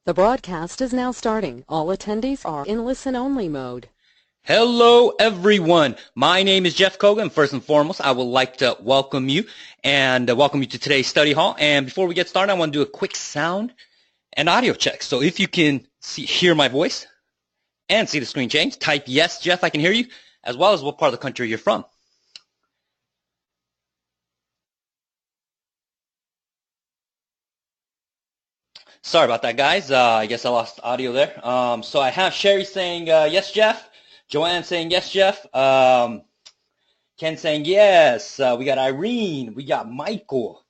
The broadcast is now starting. All attendees are in listen-only mode. Hello, everyone. My name is Jeff Coga, and first and foremost, I would like to welcome you to today's study hall. And before we get started, I want to do a quick sound and audio check. So if you can hear my voice and see the screen change, type yes, Jeff, I can hear you, as well as what part of the country you're from. Sorry about that, guys. I guess I lost audio there. So I have Sherry saying yes, Jeff. Joanne saying yes, Jeff. Ken saying yes. We got Irene. We got Michael.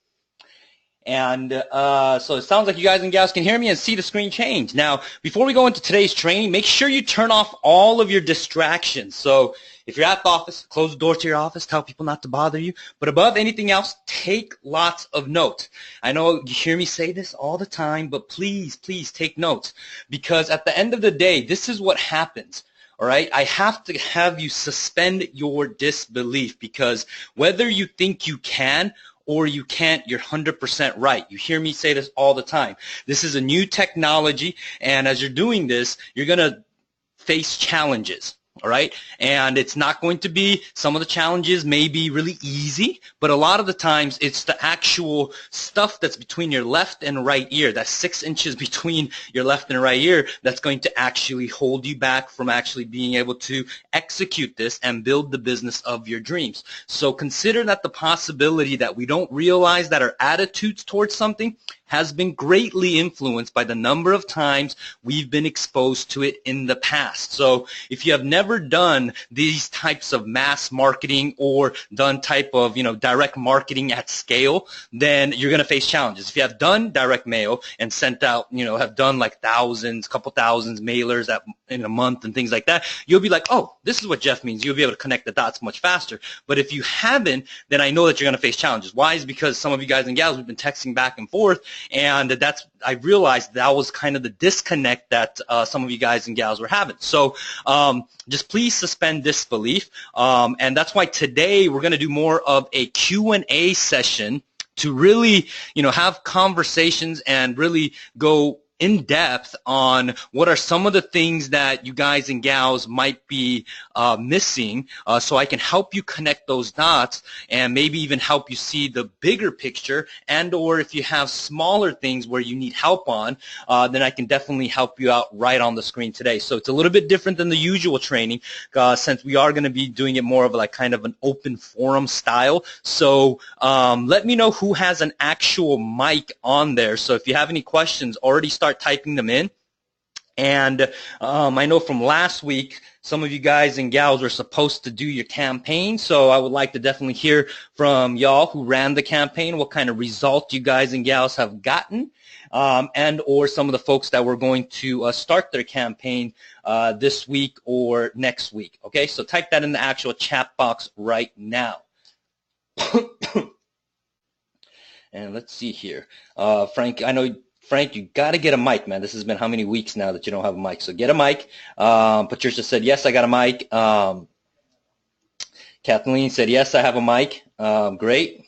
And so it sounds like you guys and gals can hear me and see the screen change. Now, before we go into today's training, make sure you turn off all of your distractions. So if you're at the office, close the door to your office, tell people not to bother you. But above anything else, take lots of notes. I know you hear me say this all the time, but please, please take notes. Because at the end of the day, this is what happens. All right, I have to have you suspend your disbelief, because whether you think you can or you can't, you're 100% right. You hear me say this all the time. This is a new technology, and as you're doing this, you're going to face challenges. All right, and it's not going to be, some of the challenges may be really easy, but a lot of the times it's the actual stuff that's between your left and right ear, that's 6 inches between your left and right ear, that's going to actually hold you back from actually being able to execute this and build the business of your dreams. So consider that the possibility that we don't realize that our attitudes towards something has been greatly influenced by the number of times we've been exposed to it in the past. So if you have never done these types of mass marketing or done type of, direct marketing at scale, then you're going to face challenges. If you have done direct mail and sent out, have done like couple thousands mailers in a month and things like that, you'll be like, oh, this is what Jeff means. You'll be able to connect the dots much faster. But if you haven't, then I know that you're going to face challenges. Why? Is because some of you guys and gals, we've been texting back and forth, and I realized that was kind of the disconnect that some of you guys and gals were having. So just please suspend disbelief. And that's why today we're going to do more of a Q&A session to really, have conversations and really go in depth on what are some of the things that you guys and gals might be missing, so I can help you connect those dots and maybe even help you see the bigger picture, and or if you have smaller things where you need help on, then I can definitely help you out right on the screen today. So it's a little bit different than the usual training, since we are going to be doing it more of like kind of an open forum style. So let me know who has an actual mic on there. So if you have any questions, already start typing them in. And I know from last week, some of you guys and gals were supposed to do your campaign, so I would like to definitely hear from y'all who ran the campaign, what kind of result you guys and gals have gotten, and or some of the folks that were going to start their campaign this week or next week. Okay, so type that in the actual chat box right now. And let's see here. Frank, I know, Frank, you got to get a mic, man. This has been how many weeks now that you don't have a mic? So get a mic. Patricia said, yes, I got a mic. Kathleen said, yes, I have a mic. Great.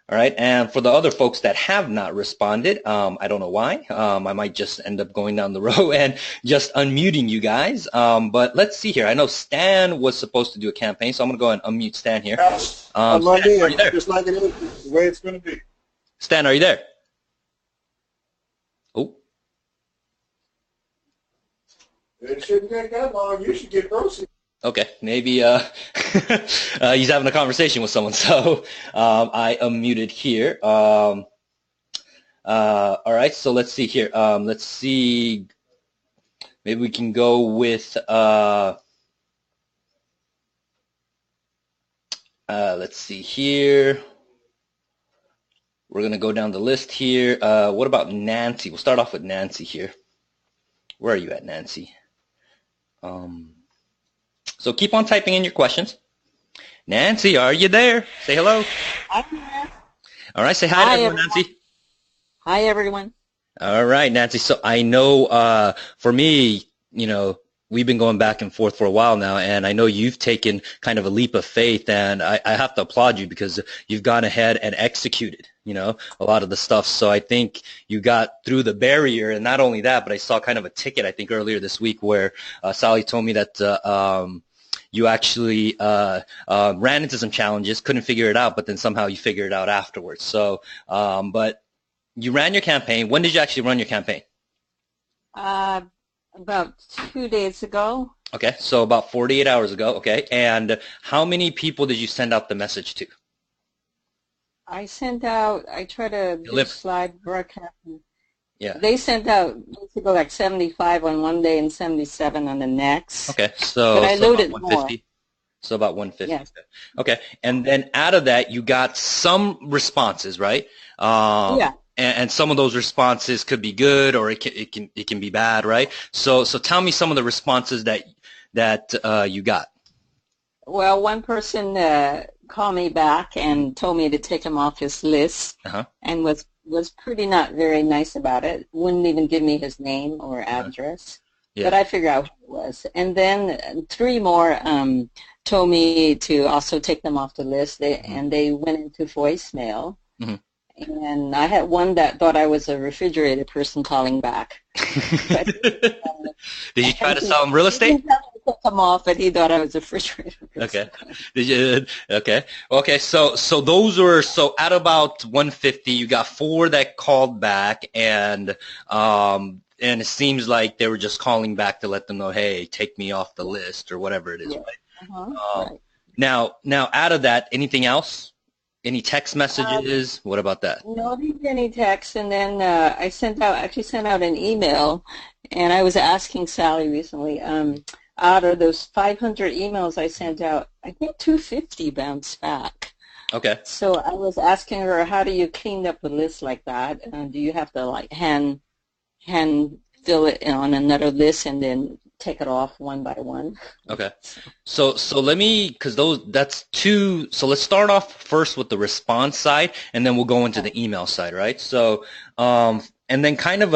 All right. And for the other folks that have not responded, I don't know why. I might just end up going down the row and just unmuting you guys. But let's see here. I know Stan was supposed to do a campaign, so I'm going to go and unmute Stan here. I'm Stan, here. are you there? Just like it is, the way it's going to be. Stan, are you there? Oh. It shouldn't take that long. You should get proceeds. Okay, maybe he's having a conversation with someone, so I unmuted here. All right, so let's see here. Let's see. Maybe we can go with. Let's see here. We're gonna go down the list here. What about Nancy? We'll start off with Nancy here. Where are you at, Nancy? So keep on typing in your questions. Nancy, are you there? Say hello. I'm here. All right, say hi to everyone, Nancy. Hi, everyone. All right, Nancy. So I know for me, we've been going back and forth for a while now, and I know you've taken kind of a leap of faith, and I have to applaud you because you've gone ahead and executed. a lot of the stuff. So I think you got through the barrier, and not only that, but I saw kind of a ticket, I think, earlier this week where Sally told me that you actually ran into some challenges, couldn't figure it out, but then somehow you figured it out afterwards. So, but you ran your campaign. When did you actually run your campaign? About 2 days ago. Okay, so about 48 hours ago. Okay, and how many people did you send out the message to? I try to do Deliver. slide broadcast. Yeah. They sent out basically like 75 on one day and 77 on the next. Okay, so, But I so loaded about more. 150. So about 150. Yes. Okay, and then out of that, you got some responses, right? Yeah. And some of those responses could be good, or it can be bad, right? So tell me some of the responses that you got. Well, one person called me back and told me to take him off his list, Uh-huh. and was pretty not very nice about it. Wouldn't even give me his name or address. Yeah. But I figured out who it was. And then three more told me to also take them off the list, and they went into voicemail. Mm-hmm. And I had one that thought I was a refrigerator person calling back. But, Did you try to sell him real estate? He didn't tell me to take them off, but he thought I was a refrigerator person. Okay. Did you? Okay. Okay. So those were out of about 150. You got 4 that called back, and it seems like they were just calling back to let them know, hey, take me off the list or whatever it is, Yeah. right? Right. Now out of that, anything else? Any text messages? What about that? No, didn't get any text, and then I actually sent out an email, and I was asking Sally recently, out of those 500 emails I sent out, I think 250 bounced back. Okay. So I was asking her, how do you clean up a list like that? Do you have to like hand fill it on another list and then take it off one by one? Okay. So let me, because that's two. So let's start off first with the response side, and then we'll go into the email side, right? So, and then kind of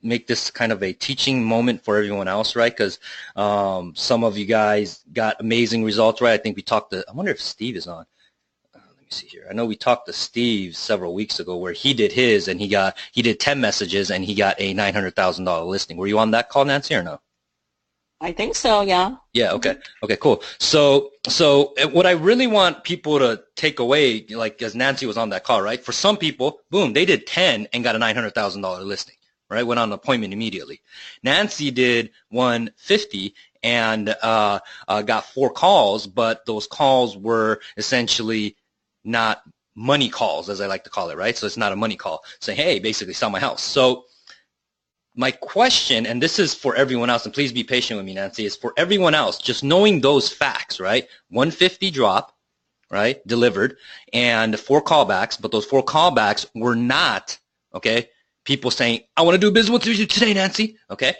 make this kind of a teaching moment for everyone else, right? Because some of you guys got amazing results, right? I think we talked to, I wonder if Steve is on. Let me see here. I know we talked to Steve several weeks ago where he did his, and he did 10 messages, and he got a $900,000 listing. Were you on that call, Nancy, or no? I think so, yeah. Yeah, okay. Okay, cool. So what I really want people to take away, like as Nancy was on that call, right? For some people, boom, they did 10 and got a $900,000 listing, right? Went on an appointment immediately. Nancy did 150 and got 4 calls, but those calls were essentially not money calls, as I like to call it, right? So it's not a money call saying, hey, basically sell my house. So my question, and this is for everyone else, and please be patient with me, Nancy, is for everyone else, just knowing those facts, right? 150 drop, right, delivered, and 4 callbacks, but those 4 callbacks were not, okay, people saying, I want to do business with you today, Nancy, okay?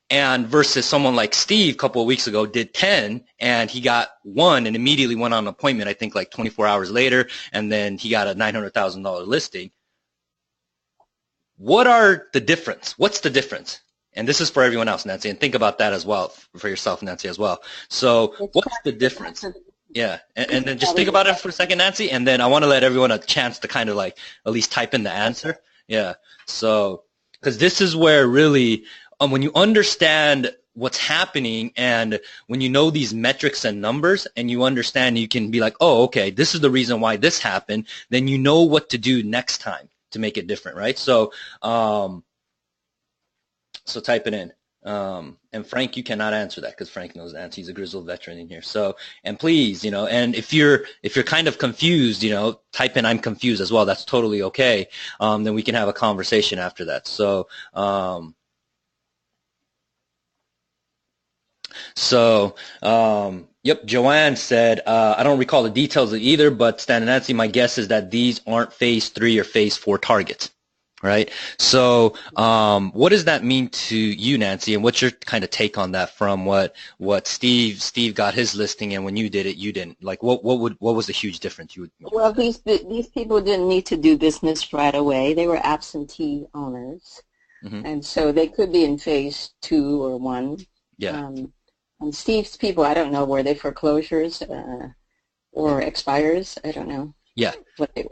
And versus someone like Steve a couple of weeks ago did 10, and he got 1 and immediately went on an appointment, I think like 24 hours later, and then he got a $900,000 listing. What are the difference? What's the difference? And this is for everyone else, Nancy, and think about that as well for yourself, Nancy, as well. So what's the difference? Yeah, and then just think about it for a second, Nancy, and then I want to let everyone a chance to kind of like at least type in the answer. Yeah, so because this is where really when you understand what's happening and when you know these metrics and numbers and you understand, you can be like, oh, okay, this is the reason why this happened, then you know what to do next time to make it different, right? So so type it in. And Frank, you cannot answer that because Frank knows the answer. He's a grizzled veteran in here. So, and please, and if you're kind of confused, type in I'm confused as well. That's totally okay. Then we can have a conversation after that. So, yep, Joanne said, I don't recall the details of either, but Stan and Nancy, my guess is that these aren't phase 3 or phase 4 targets, right? So what does that mean to you, Nancy, and what's your kind of take on that from what Steve got his listing, and when you did it, you didn't? Like, what was the huge difference? Well, these people didn't need to do business right away. They were absentee owners, and so they could be in phase 2 or 1. Yeah. And Steve's people, I don't know, were they foreclosures or expires? I don't know. Yeah. What they were.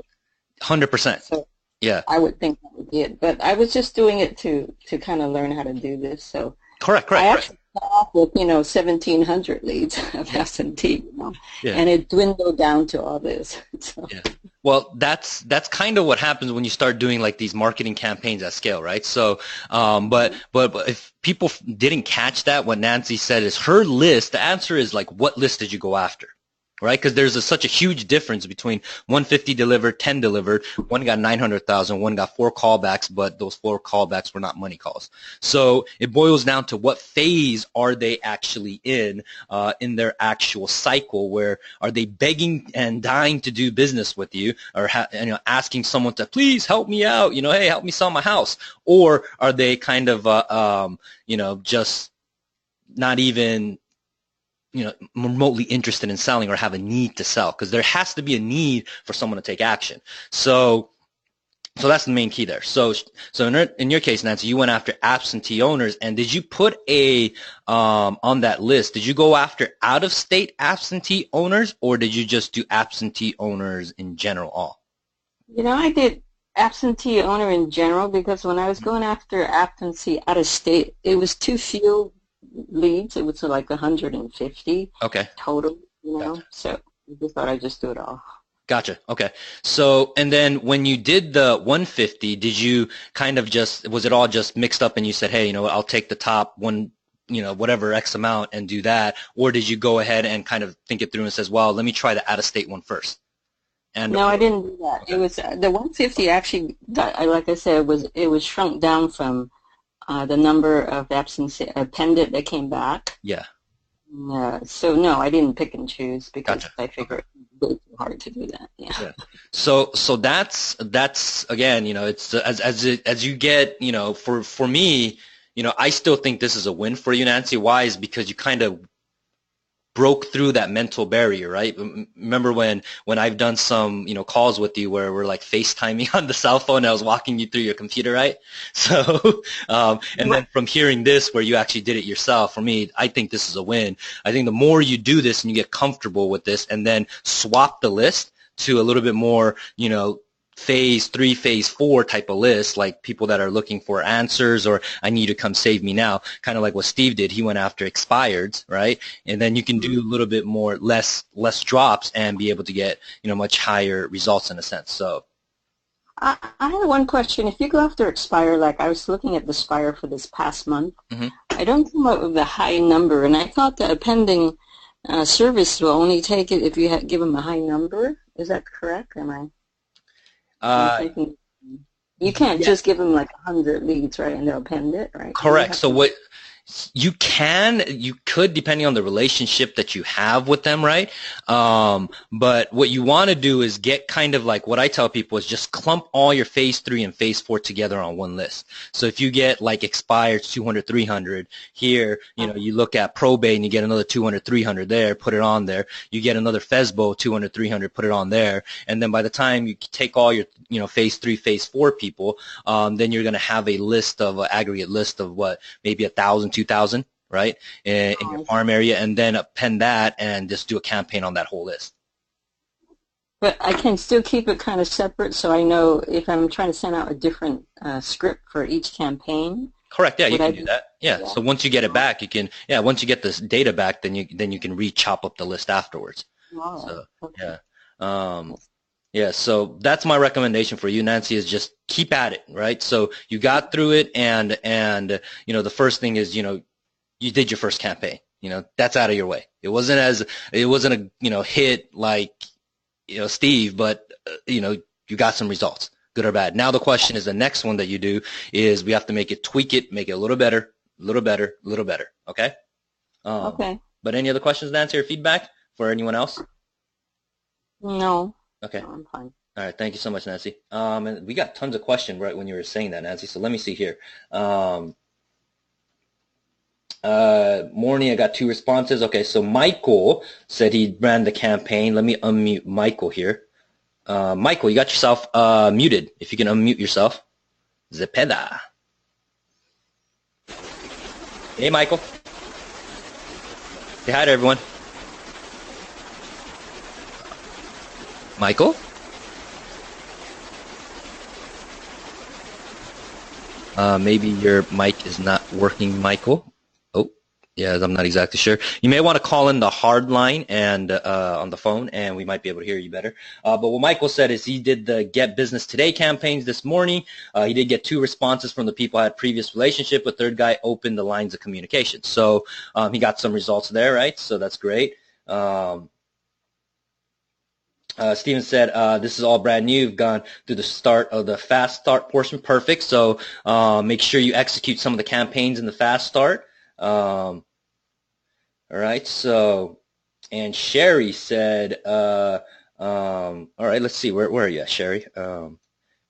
100%. So Yeah. I would think that would be it. But I was just doing it to kind of learn how to do this. So Correct. I Correct. actually started off with, 1,700 leads of Yeah. absentee, Yeah. and it dwindled down to all this. So. Yeah. Well, that's kind of what happens when you start doing like these marketing campaigns at scale, right? So, but if people didn't catch that, what Nancy said is her list. The answer is like, what list did you go after? Right? Because there's such a huge difference between 150 delivered, 10 delivered. One got 900,000, one got 4 callbacks, but those 4 callbacks were not money calls. So it boils down to what phase are they actually in their actual cycle? Where are they begging and dying to do business with you, or asking someone to please help me out? Hey, help me sell my house, or are they kind of just not even remotely interested in selling or have a need to sell? Because there has to be a need for someone to take action. So that's the main key there. So in your case, Nancy, you went after absentee owners, and did you put on that list, did you go after out-of-state absentee owners, or did you just do absentee owners in general? I did absentee owner in general, because when I was going after absentee out of state, it was too few leads. It was like 150 Okay. total, Gotcha. So I just thought I'd just do it all. Gotcha. Okay. So, and then when you did the 150, did you kind of was it all just mixed up and you said, hey, I'll take the top one, whatever X amount and do that? Or did you go ahead and kind of think it through and says, well, let me try the out-of-state one first? No, I didn't do that. Okay. It was the 150 actually, like I said, it was shrunk down from the number of absentee pendant that came back. Yeah. So no, I didn't pick and choose, because Gotcha. I figured it was way too hard to do that. Yeah. So that's again, it's as you get, for me, I still think this is a win for you, Nancy. Why? Is because you kind of broke through that mental barrier, right? Remember when I've done some, calls with you where we're like FaceTiming on the cell phone, and I was walking you through your computer, right? So, and then from hearing this where you actually did it yourself, for me, I think this is a win. I think the more you do this and you get comfortable with this, and then swap the list to a little bit more, phase 3, phase 4 type of list, like people that are looking for answers, or I need to come save me now, kind of like what Steve did. He went after expireds, right? And then you can do a little bit more, less drops, and be able to get, much higher results in a sense. So I had one question. If you go after expire, like I was looking at the expire for this past month, I don't come up with a high number, and I thought that a pending service will only take it if you give them a high number. Is that correct? Am I? You can't just give them like 100 leads, right, and they'll append it, right? correct. So what you could, depending on the relationship that you have with them, right? But what you want to do is get kind of like, what I tell people is just clump all your phase 3 and phase 4 together on one list. So if you get like expired 200, 300 here, you look at probate and you get another 200, 300 there, put it on there. You get another FESBO 200, 300, put it on there. And then by the time you take all your, phase 3, phase 4 people, then you're going to have a list of aggregate list of what, maybe 1,000, 2,000, right, in your farm area, and then append that and just do a campaign on that whole list. But I can still keep it kind of separate, so I know if I'm trying to send out a different script for each campaign. Correct. Yeah, you can do that. Yeah. So once you get it back, you can. Yeah. Once you get this data back, then you can re-chop up the list afterwards. Oh, so okay. yeah. Yeah, so that's my recommendation for you, Nancy, is just keep at it, right? So you got through it, and the first thing is, you did your first campaign. That's out of your way. It wasn't a hit like, Steve, but you got some results, good or bad. Now the question is, the next one that you do is we have to tweak it, make it a little better, a little better, a little better. Okay? Okay. But any other questions, Nancy, or feedback for anyone else? No. Okay. No, I'm fine. All right. Thank you so much, Nancy. And we got tons of questions right when you were saying that, Nancy. So let me see here. Morning, I got 2 responses. Okay. So Michael said he ran the campaign. Let me unmute Michael here. Michael, you got yourself muted. If you can unmute yourself. Zepeda. Hey, Michael. Say hi to everyone. Michael? Maybe your mic is not working, Michael. Oh, yeah, I'm not exactly sure. You may want to call in the hard line and on the phone, and we might be able to hear you better. But what Michael said is he did the Get Business Today campaigns this morning. He did get 2 responses from the people I had previous relationship. A third guy opened the lines of communication. So he got some results there, right? So that's great. Steven said, this is all brand new. You've gone through the start of the fast start portion. Perfect. So make sure you execute some of the campaigns in the fast start. All right. So, and Sherry said, all right, let's see. Where are you at, Sherry?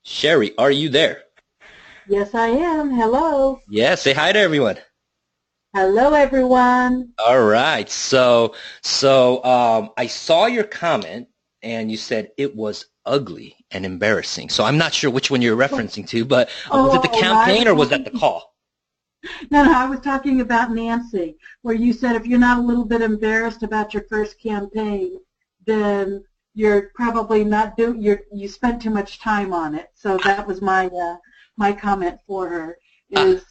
Sherry, are you there? Yes, I am. Hello. Yeah, say hi to everyone. Hello, everyone. All right. So I saw your comment, and you said it was ugly and embarrassing. So I'm not sure which one you're referencing to, but was it the campaign or was that the call? No, I was talking about Nancy, where you said if you're not a little bit embarrassed about your first campaign, then you're probably not you spent too much time on it. So that was my my comment for her is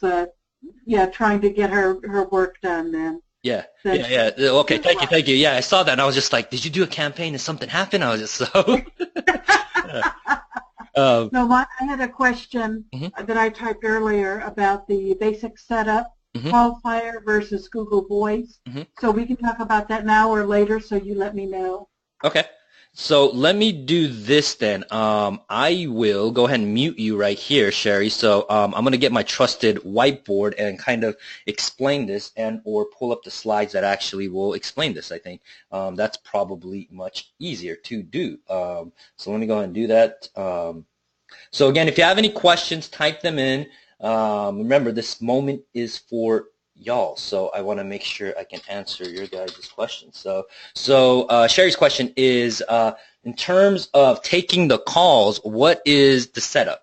trying to get her work done then. Yeah. Okay, thank you. Yeah, I saw that, and I was just like, did you do a campaign? Did something happen? I was just so... No, I had a question that I typed earlier about the basic setup, Qualifier versus Google Voice. So we can talk about that now or later, so you let me know. Okay. So let me do this then. I will go ahead and mute you right here, Sherry. So I'm going to get my trusted whiteboard and kind of explain this and or pull up the slides that actually will explain this, I think. That's probably much easier to do. So let me go ahead and do that. So again, if you have any questions, type them in. Remember, this moment is for y'all, so I want to make sure I can answer your guys' questions. So Sherry's question is, in terms of taking the calls, what is the setup?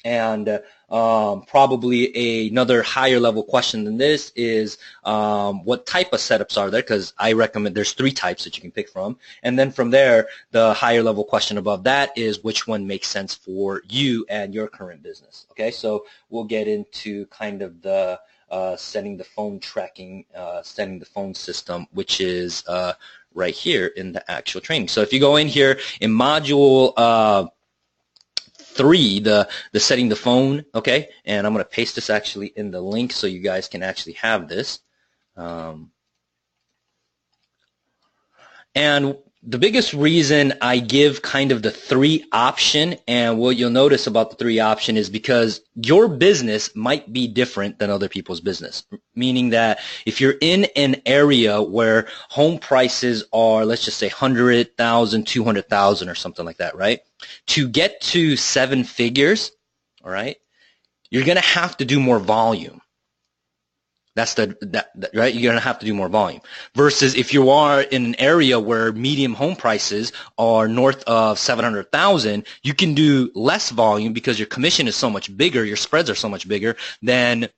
And probably another higher level question than this is what type of setups are there? Because I recommend there's 3 types that you can pick from. And then from there, the higher level question above that is which one makes sense for you and your current business. Okay, so we'll get into kind of the setting the phone tracking, setting the phone system, which is right here in the actual training. So if you go in here in module 3, the setting the phone, okay, and I'm going to paste this actually in the link so you guys can actually have this. And the biggest reason I give kind of the 3 option, and what you'll notice about the 3 option is because your business might be different than other people's business, meaning that if you're in an area where home prices are, let's just say 100,000, 200,000 or something like that, right? To get to 7 figures, all right, you're going to have to do more volume. That's right. You're going to have to do more volume versus if you are in an area where medium home prices are north of 700,000, you can do less volume because your commission is so much bigger, your spreads are so much bigger than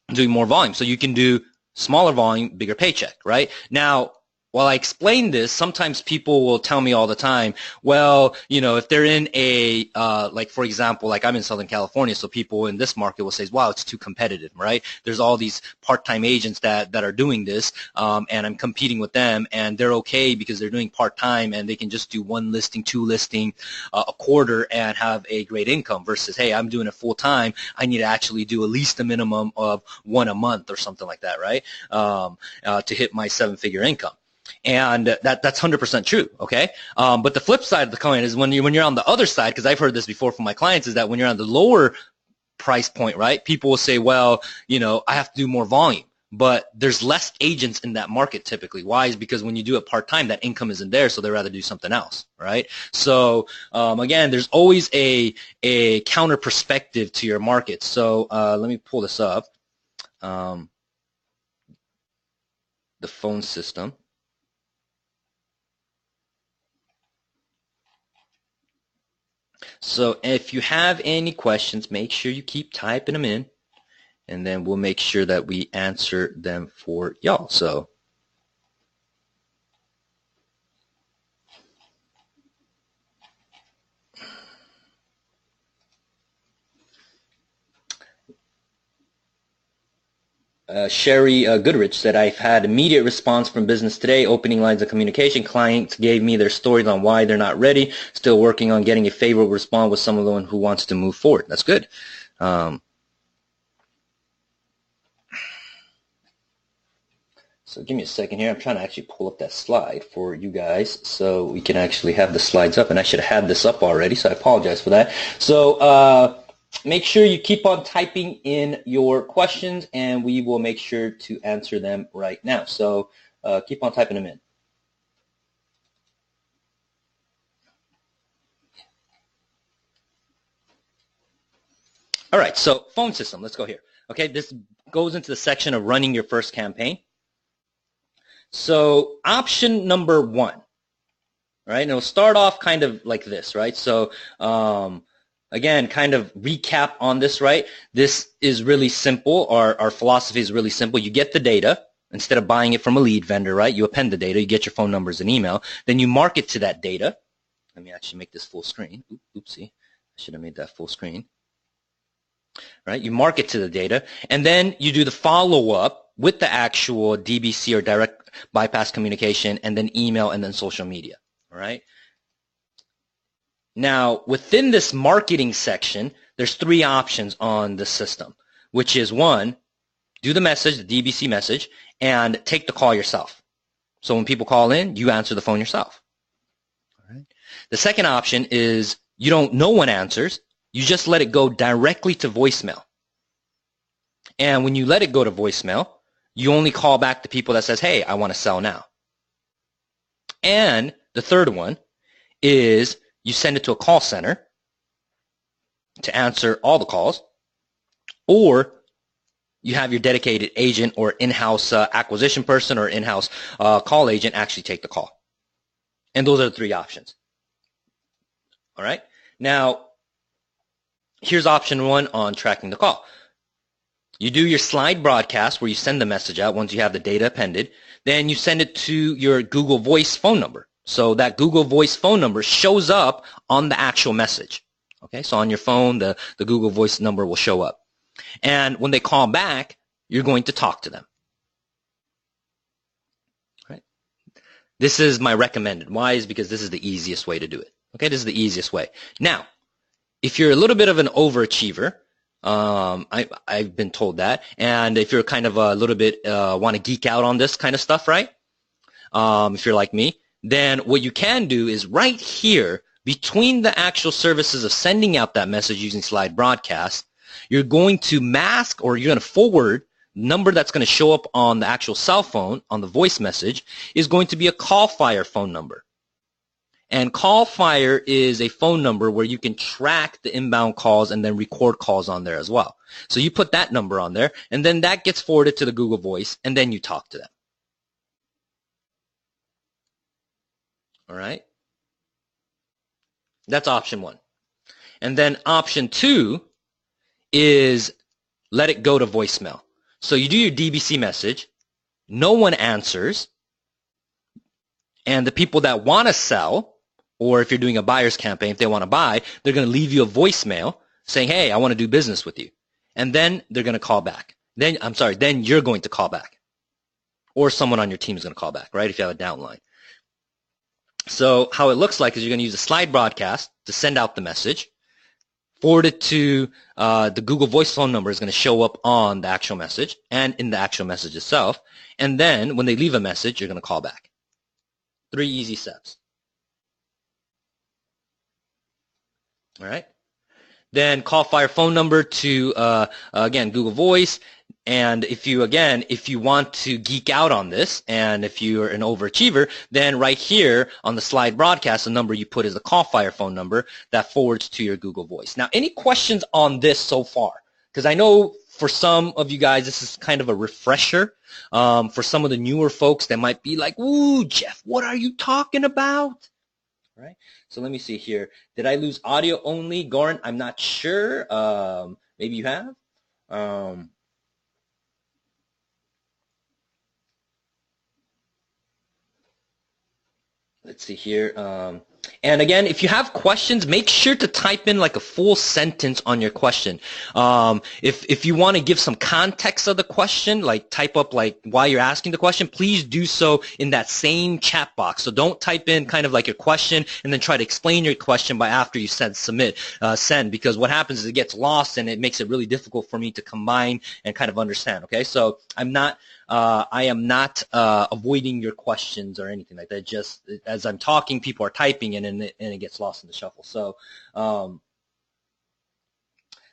doing more volume. So you can do smaller volume, bigger paycheck, right? Now, while I explain this, sometimes people will tell me all the time, well, you know, if they're in a, like for example, like I'm in Southern California, so people in this market will say, wow, it's too competitive, right? There's all these part-time agents that are doing this, and I'm competing with them, and they're okay because they're doing part-time, and they can just do 1 listing, 2 listing a quarter and have a great income versus, hey, I'm doing it full-time. I need to actually do at least a minimum of 1 a month or something like that, right, to hit my 7-figure income. And that's 100% true, okay? But the flip side of the coin is when you're on the other side, because I've heard this before from my clients, is that when you're on the lower price point, right, people will say, well, you know, I have to do more volume. But there's less agents in that market typically. Why? Is because when you do it part-time, that income isn't there, so they'd rather do something else, right? So, again, there's always a counter perspective to your market. So let me pull this up. The phone system. So if you have any questions, make sure you keep typing them in, and then we'll make sure that we answer them for y'all. So Sherry Goodrich said, I've had immediate response from business today, opening lines of communication. Clients gave me their stories on why they're not ready. Still working on getting a favorable response with someone who wants to move forward. That's good. So give me a second here. I'm trying to actually pull up that slide for you guys so we can actually have the slides up. And I should have had this up already, so I apologize for that. So make sure you keep on typing in your questions, and we will make sure to answer them right now. So keep on typing them in. All right, so phone system. Let's go here. Okay, this goes into the section of running your first campaign. So option number one, right? And it'll start off kind of like this, right? So again, kind of recap on this, right? This is really simple. Our philosophy is really simple. You get the data. Instead of buying it from a lead vendor, right? You append the data. You get your phone numbers and email. Then you market to that data. Let me actually make this full screen. Oopsie. I should have made that full screen. Right? You market to the data. And then you do the follow-up with the actual DBC or direct bypass communication, and then email, and then social media. All right? Now, within this marketing section, there's three options on the system, which is one, do the message, the DBC message, and take the call yourself. So when people call in, you answer the phone yourself. All right? The second option is no one answers. You just let it go directly to voicemail. And when you let it go to voicemail, you only call back the people that says, hey, I want to sell now. And the third one is you send it to a call center to answer all the calls, or you have your dedicated agent or in-house acquisition person or in-house call agent actually take the call. And those are the three options. All right? Now, here's option one on tracking the call. You do your slide broadcast where you send the message out once you have the data appended. Then you send it to your Google Voice phone number. So that Google Voice phone number shows up on the actual message. Okay, so on your phone, the Google Voice number will show up. And when they call back, you're going to talk to them. Right? This is my recommended. Why? Is because this is the easiest way to do it. Okay, this is the easiest way. Now, if you're a little bit of an overachiever, I've been told that, and if you're kind of a little bit want to geek out on this kind of stuff, right? If you're like me, then what you can do is right here between the actual services of sending out that message using slide broadcast, you're going to mask, or you're going to forward number that's going to show up on the actual cell phone on the voice message is going to be a CallFire phone number. And CallFire is a phone number where you can track the inbound calls and then record calls on there as well. So you put that number on there, and then that gets forwarded to the Google Voice, and then you talk to them. All right? That's option one. And then option two is let it go to voicemail. So you do your DBC message, no one answers, and the people that want to sell, or if you're doing a buyer's campaign, if they want to buy, they're going to leave you a voicemail saying, hey, I want to do business with you. And then they're going to call back. Then you're going to call back. Or someone on your team is going to call back, right, if you have a downline. So how it looks like is you're going to use a slide broadcast to send out the message, forward it to the Google Voice phone number is going to show up on the actual message and in the actual message itself. And then when they leave a message, you're going to call back. 3 easy steps. All right. Then CallFire phone number to, again, Google Voice. And if you want to geek out on this, and if you're an overachiever, then right here on the slide broadcast, the number you put is the CallFire phone number that forwards to your Google Voice. Now, any questions on this so far? Because I know for some of you guys, this is kind of a refresher. For some of the newer folks that might be like, ooh, Jeff, what are you talking about? All right. So let me see here. Did I lose audio only, Goran? I'm not sure. Maybe you have. Let's see here. And again, if you have questions, make sure to type in like a full sentence on your question. If you want to give some context of the question, like type up like why you're asking the question, please do so in that same chat box. So don't type in kind of like your question and then try to explain your question by after you said send, because what happens is it gets lost and it makes it really difficult for me to combine and kind of understand. Okay, so I am not avoiding your questions or anything like that. Just as I'm talking, people are typing and it gets lost in the shuffle. So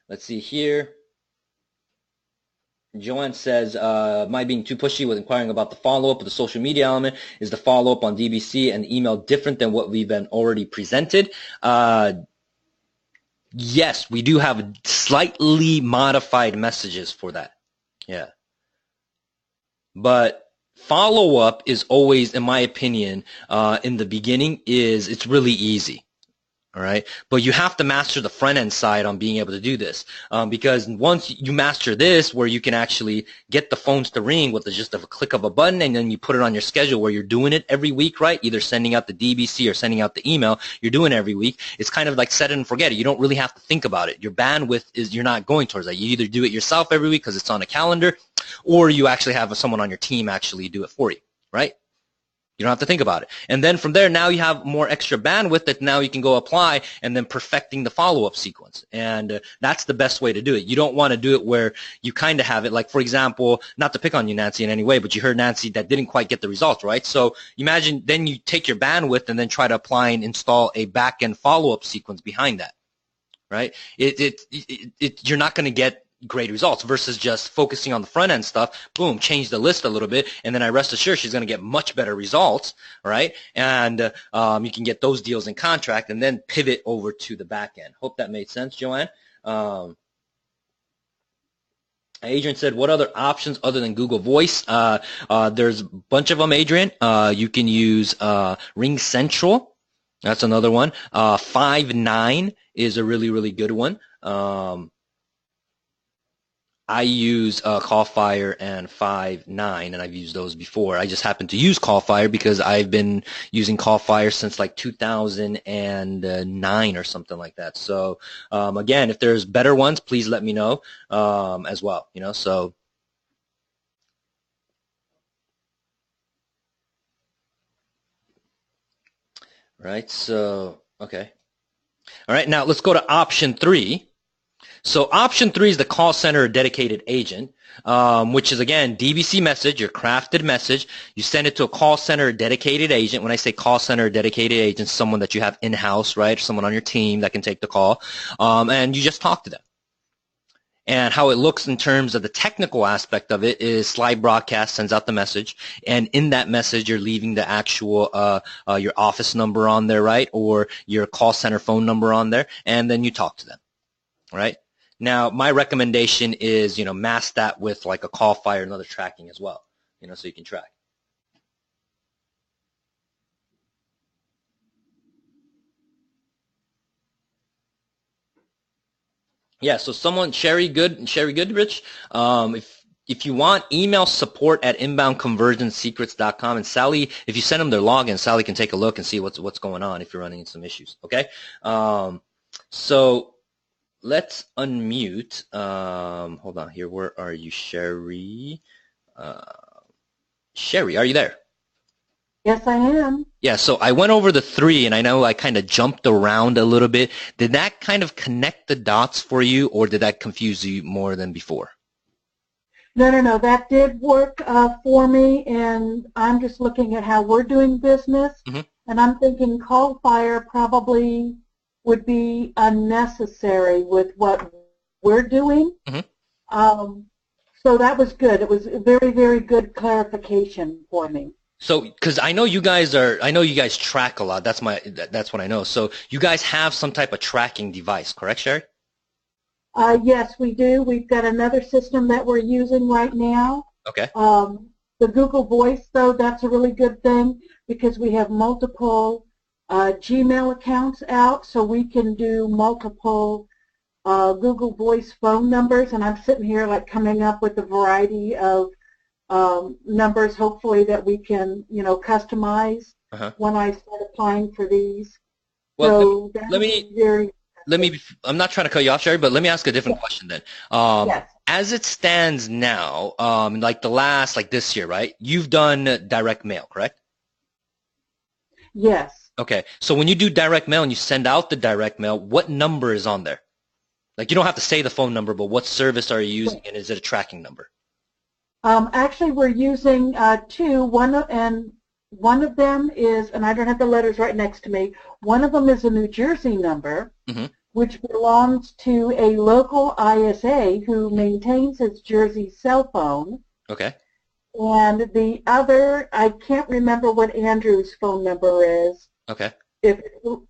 let's see here. Joanne says, am I being too pushy with inquiring about the follow-up of the social media element? Is the follow-up on DBC and email different than what we've been already presented? Yes, we do have slightly modified messages for that. Yeah. But follow-up is always, in my opinion, in the beginning, it's really easy. All right, but you have to master the front end side on being able to do this, because once you master this, where you can actually get the phones to ring with just a click of a button, and then you put it on your schedule where you're doing it every week, right? Either sending out the DBC or sending out the email, you're doing it every week. It's kind of like set it and forget it. You don't really have to think about it. Your bandwidth is, you're not going towards that. You either do it yourself every week because it's on a calendar, or you actually have someone on your team actually do it for you, right? You don't have to think about it. And then from there, now you have more extra bandwidth that now you can go apply and then perfecting the follow-up sequence. And that's the best way to do it. You don't want to do it where you kind of have it, like, for example, not to pick on you, Nancy, in any way, but you heard Nancy that didn't quite get the results, right? So imagine then you take your bandwidth and then try to apply and install a back-end follow-up sequence behind that, right? You're not going to get great results versus just focusing on the front end stuff. Boom, change the list a little bit, and then I rest assured she's going to get much better results, right? And you can get those deals in contract and then pivot over to the back end. Hope that made sense, Joanne. Adrian said, what other options other than Google Voice? There's a bunch of them, Adrian. You can use Ring Central. That's another one. Five9 is a really, really good one. I use CallFire and Five9, and I've used those before. I just happen to use CallFire because I've been using CallFire since like 2009 or something like that. So again, if there's better ones, please let me know as well. You know, so. Right. So okay. All right. Now let's go to option 3. So option 3 is the call center dedicated agent, which is, again, DBC message, your crafted message. You send it to a call center dedicated agent. When I say call center dedicated agent, someone that you have in-house, right, someone on your team that can take the call, and you just talk to them. And how it looks in terms of the technical aspect of it is Slide Broadcast sends out the message, and in that message you're leaving the actual your office number on there, right, or your call center phone number on there, and then you talk to them, right? Now, my recommendation is, you know, mask that with like a CallFire and other tracking as well, you know, so you can track. Yeah, so someone, Sherry Goodrich, if you want, email support at inboundconversionsecrets.com, and Sally, if you send them their login, Sally can take a look and see what's going on if you're running into some issues, okay? So let's unmute. Hold on here. Where are you, Sherry? Sherry, are you there? Yes, I am. Yeah, so I went over the 3, and I know I kind of jumped around a little bit. Did that kind of connect the dots for you, or did that confuse you more than before? No. That did work for me, and I'm just looking at how we're doing business, and I'm thinking CallFire probably would be unnecessary with what we're doing. So that was good. It was a very, very good clarification for me. So, because I know you guys track a lot. That's what I know. So you guys have some type of tracking device, correct, Sherry? Yes, we do. We've got another system that we're using right now. Okay. The Google Voice, though, that's a really good thing because we have multiple Gmail accounts out, so we can do multiple Google Voice phone numbers, and I'm sitting here like coming up with a variety of numbers, hopefully, that we can, you know, customize when I start applying for these. Well, So let that's me very, let me. I'm not trying to cut you off, Sherry, but let me ask a different question then. yes, As it stands now, like the last, like this year, right? You've done direct mail, correct? yes. Okay. So when you do direct mail and you send out the direct mail, what number is on there? Like you don't have to say the phone number, but what service are you using, and is it a tracking number? Actually, we're using two. One of them is, and I don't have the letters right next to me. One of them is a New Jersey number, Mm-hmm. which belongs to a local ISA who maintains his Jersey cell phone. Okay. And the other, I can't remember what Andrew's phone number is. Okay.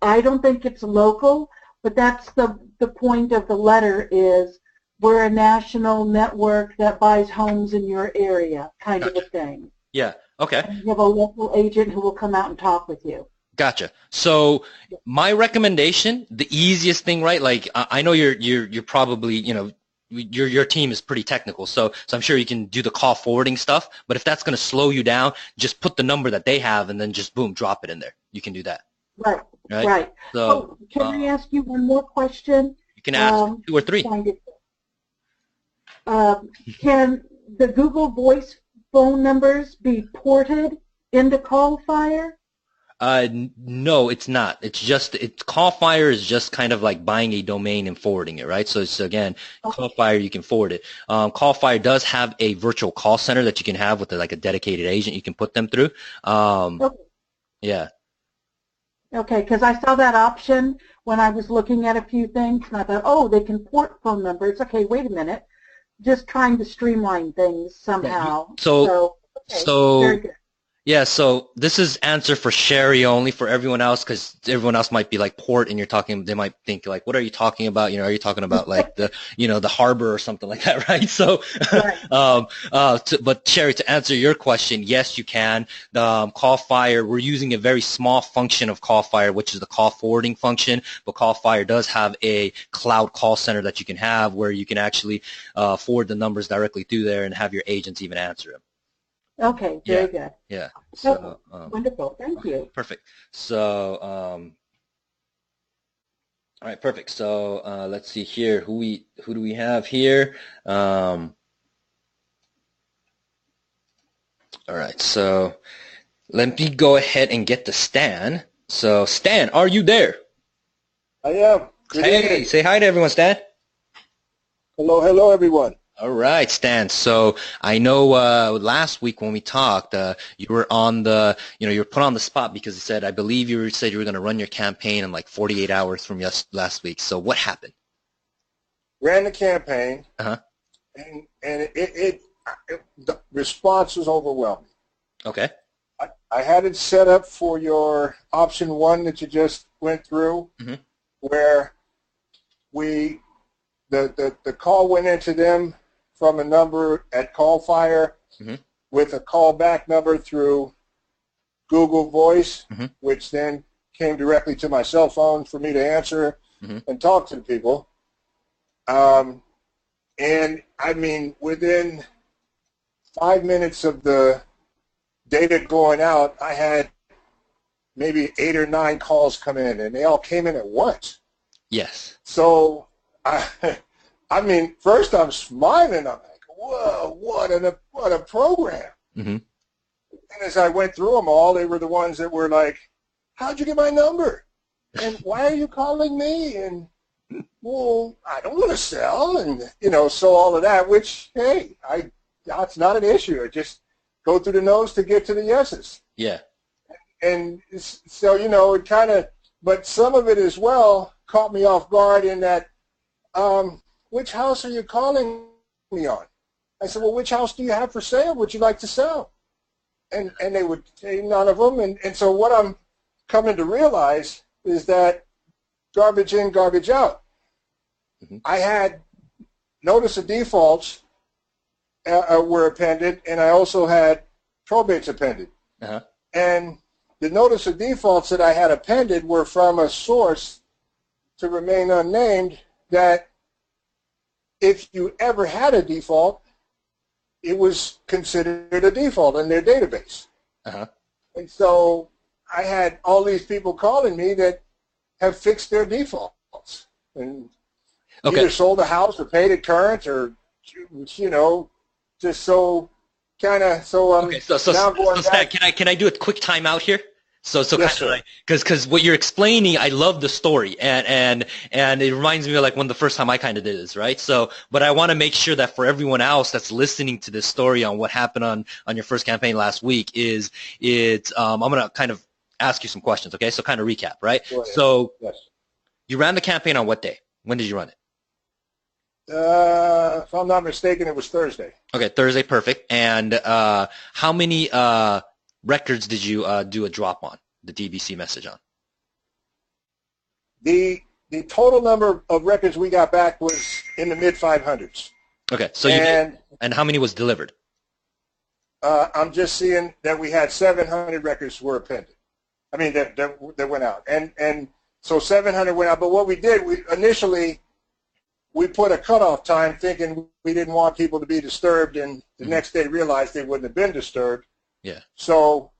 I don't think it's local, but that's the point of the letter is we're a national network that buys homes in your area, kind of a thing. Yeah. Okay. And you have a local agent who will come out and talk with you. Gotcha. So my recommendation, the easiest thing, right? Like I know you're probably, your team is pretty technical, so I'm sure you can do the call forwarding stuff. But if that's going to slow you down, just put the number that they have and then just boom, drop it in there. You can do that. Right. Right. Right. So Can I ask you one more question? you can ask 2 or 3. Can the Google Voice phone numbers be ported into CallFire? No, it's not. CallFire is just kind of like buying a domain and forwarding it, right? So it's again, CallFire, you can forward it. CallFire does have a virtual call center that you can have with like a dedicated agent you can put them through. Okay. Yeah. Okay, because I saw that option when I was looking at a few things, and I thought, oh, they can port phone numbers. Okay, wait a minute. Just trying to streamline things somehow. So very good. Yeah, so this is answer for Sherry only. For everyone else, because everyone else might be like port, and they might think like, what are you talking about? Are you talking about like the harbor or something like that, right? So, Right. but Sherry, to answer your question, yes, you can. The CallFire, we're using a very small function of CallFire, which is the call forwarding function. But CallFire does have a cloud call center that you can have where you can actually forward the numbers directly through there and have your agents even answer them. Okay, very good. Yeah. So, wonderful. Thank you. Perfect. So, all right, perfect. So, let's see here. Who do we have here? All right. So, let me go ahead and get to Stan. So, Stan, are you there? I am. Good Hey, evening. say hi to everyone, Stan. Hello, everyone. All right, Stan. So I know last week when we talked, you were on you were put on the spot because I believe you said you were going to run your campaign in like 48 hours from last week. So what happened? Ran the campaign, Uh-huh. and the response was overwhelming. Okay. I had it set up for your option 1 that you just went through, Mm-hmm. where the call went into them from a number at CallFire Mm-hmm. with a callback number through Google Voice, Mm-hmm. which then came directly to my cell phone for me to answer Mm-hmm. and talk to the people. And I mean, within 5 minutes of the data going out, I had maybe 8 or 9 calls come in, and they all came in at once. Yes. So, I mean, first I'm smiling. I'm like, whoa, what a program. Mm-hmm. And as I went through them all, they were the ones that were like, how'd you get my number? And why are you calling me? And, well, I don't want to sell. And, so all of that, which, hey, that's not an issue. I just go through the no's to get to the yeses. Yeah. And so, it kind of, but some of it as well caught me off guard in that, which house are you calling me on? I said, well, which house do you have for sale? Would you like to sell? And they would say none of them. And so what I'm coming to realize is that garbage in, garbage out. Mm-hmm. I had notice of defaults were appended, and I also had probates appended. Uh-huh. And the notice of defaults that I had appended were from a source to remain unnamed that if you ever had a default, it was considered a default in their database. Uh-huh. And so I had all these people calling me that have fixed their defaults and Okay. either sold a house or paid it current or, just so kind of Okay, so now going Stan, back. can I do a quick timeout here? So Yes, kind of sir. like because what you're explaining, I love the story, and it reminds me of like when the first time I kind of did this, right? So, but I want to make sure that for everyone else that's listening to this story on what happened on your first campaign last week I'm gonna kind of ask you some questions, okay? So kind of recap, right? Go ahead. So Yes. you ran the campaign on what day? When did you run it? If I'm not mistaken, it was Thursday. Okay, Thursday, perfect. And how many records did you do a drop on, the DBC message on? The total number of records we got back was in the mid 500s. Okay, so and how many was delivered? I'm just seeing that we had 700 records were appended. I mean that went out, and so 700 went out. But what we did, initially we put a cutoff time, thinking we didn't want people to be disturbed, and the next day realized they wouldn't have been disturbed. Yeah. So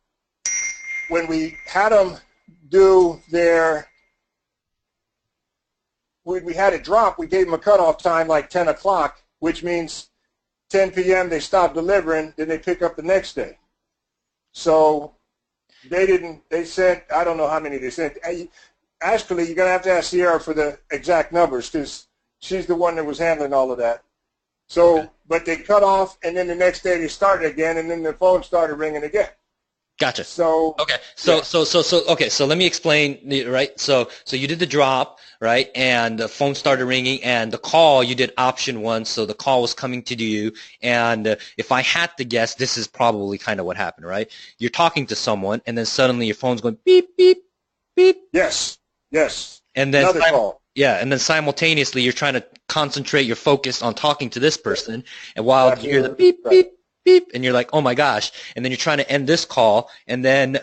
when we had them do their, we had it drop, we gave them a cutoff time like 10 o'clock, which means 10 p.m. they stopped delivering, then they pick up the next day. So they sent, I don't know how many they sent. Actually, you're going to have to ask Sierra for the exact numbers because she's the one that was handling all of that. So, okay. But they cut off, and then the next day they started again, and then the phone started ringing again. Gotcha. So okay. So let me explain. Right. So you did the drop, right, and the phone started ringing, and the call you did option 1. So the call was coming to you, and if I had to guess, this is probably kind of what happened, right? You're talking to someone, and then suddenly your phone's going beep beep beep. Yes. And then another call. Yeah, and then simultaneously you're trying to concentrate your focus on talking to this person, and while you hear the beep beep beep, and you're like, oh my gosh, and then you're trying to end this call, and then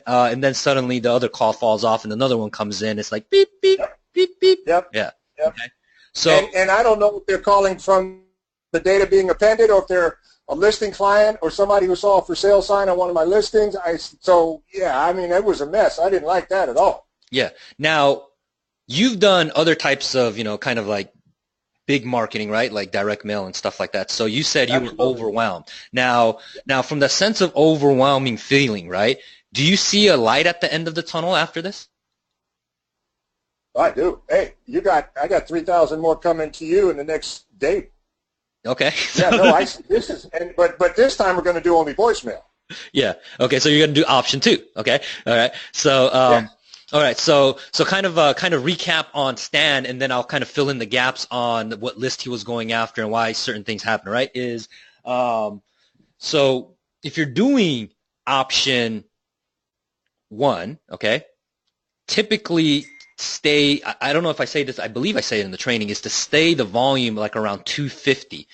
suddenly the other call falls off, and another one comes in. It's like beep beep beep beep. Yep. Yeah. Yep. Okay. So and I don't know if they're calling from the data being appended, or if they're a listing client or somebody who saw a for sale sign on one of my listings. I mean, it was a mess. I didn't like that at all. Yeah. Now, you've done other types of, kind of like big marketing, right? Like direct mail and stuff like that. So you said you were overwhelmed. Now from the sense of overwhelming feeling, right? Do you see a light at the end of the tunnel after this? I do. Hey, I got 3,000 more coming to you in the next day. Okay. Yeah, no, but this time we're going to do only voicemail. Yeah. Okay. So you're going to do option 2. Okay. All right. So, Yeah. All right, so kind of recap on Stan, and then I'll kind of fill in the gaps on what list he was going after and why certain things happen. Right? So if you're doing option 1, okay, typically stay. I don't know if I say this. I believe I say it in the training is to stay the volume like around 250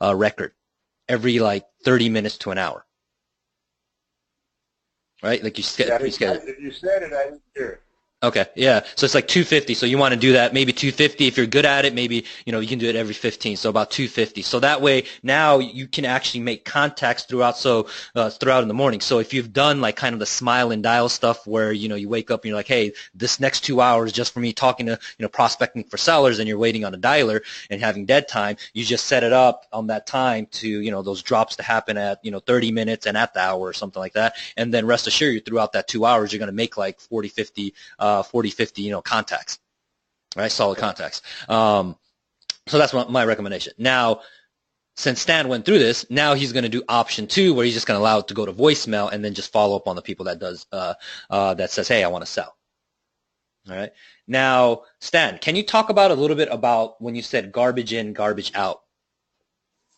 record every like 30 minutes to an hour. Right? Like you said. If you said it, I didn't hear it. Okay, yeah. So it's like 250. So you want to do that maybe 250. If you're good at it, maybe, you can do it every 15. So about 250. So that way now you can actually make contacts throughout in the morning. So if you've done like kind of the smile and dial stuff where, you wake up and you're like, hey, this next 2 hours just for me talking to, prospecting for sellers, and you're waiting on a dialer and having dead time, you just set it up on that time to, those drops to happen at, 30 minutes and at the hour or something like that. And then rest assured you throughout that 2 hours, you're going to make like 40, 50 contacts, right? Solid contacts. So that's my recommendation. Now, since Stan went through this, now he's going to do option 2, where he's just going to allow it to go to voicemail and then just follow up on the people that says, hey, I want to sell. All right. Now, Stan, can you talk about a little bit about when you said garbage in, garbage out?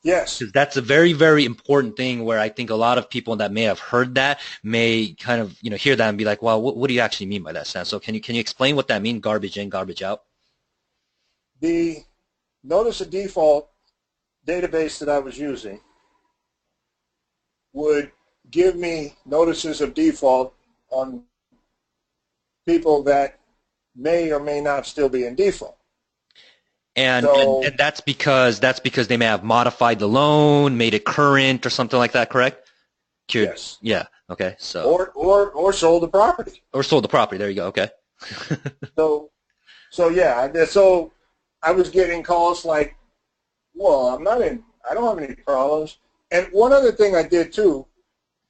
Yes. Because that's a very, very important thing where I think a lot of people that may have heard that may kind of, hear that and be like, well, what do you actually mean by that, Stan? So can you explain what that means, garbage in, garbage out? The notice of default database that I was using would give me notices of default on people that may or may not still be in default. And that's because they may have modified the loan, made it current or something like that, correct? Yes. Yeah. Okay. So or sold the property. Or sold the property. There you go. Okay. So, so I was getting calls like, well, I don't have any problems. And one other thing I did too,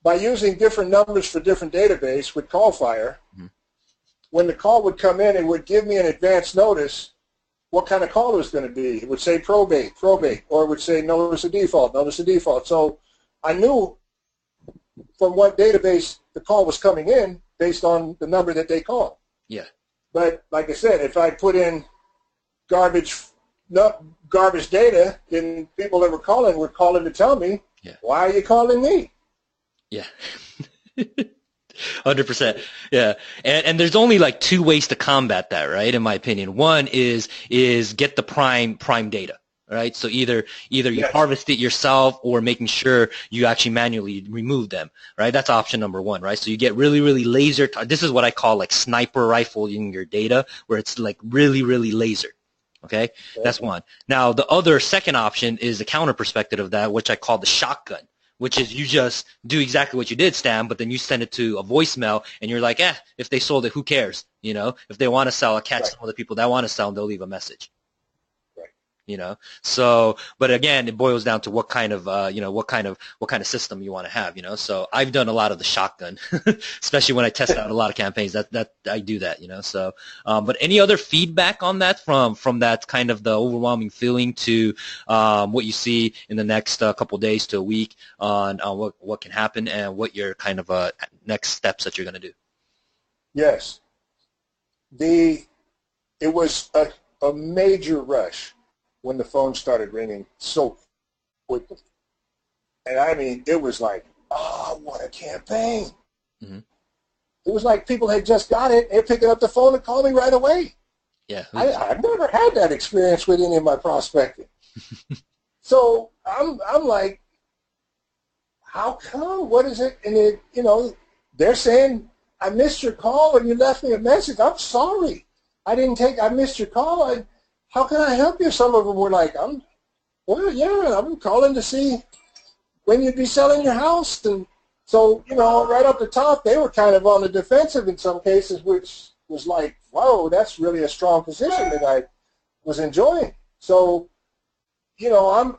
by using different numbers for different database with CallFire, when the call would come in, it would give me an advance notice what kind of call it was going to be. It would say probate, or it would say notice of default. So I knew from what database the call was coming in based on the number that they called. Yeah. But like I said, if I put in garbage data, then people that were calling to tell me, why are you calling me? Yeah. 100%. Yeah. And there's only like two ways to combat that, right? In my opinion. One is get the prime data, right? So either you harvest it yourself or making sure you actually manually remove them, right? That's option number one, right? So you get really, really laser. This is what I call like sniper rifling your data, where it's like really, really laser. Okay. That's one. Now the second option is the counter perspective of that, which I call the shotgun, which is you just do exactly what you did, Stan, but then you send it to a voicemail, and you're like, if they sold it, who cares? You know, if they want to sell, I'll catch some of the people that want to sell, and they'll leave a message. Right. You know, so, but again, it boils down to what kind of, what kind of system you want to have, you know. So I've done a lot of the shotgun, especially when I test out a lot of campaigns. That I do that, you know. So, but any other feedback on that from that kind of the overwhelming feeling to what you see in the next couple of days to a week on what can happen and what your kind of next steps that you're going to do? Yes. It was a major rush when the phone started ringing so quickly. And I mean, it was like, oh, what a campaign. Mm-hmm. It was like people had just got it, they're picking up the phone and calling me right away. Yeah. I've never had that experience with any of my prospecting. So I'm like, how come? What is it? And they're saying, I missed your call or you left me a message. I'm sorry. I missed your call. How can I help you? Some of them were like, I'm calling to see when you'd be selling your house. And so, right up the top, they were kind of on the defensive in some cases, which was like, whoa, that's really a strong position that I was enjoying. So, I'm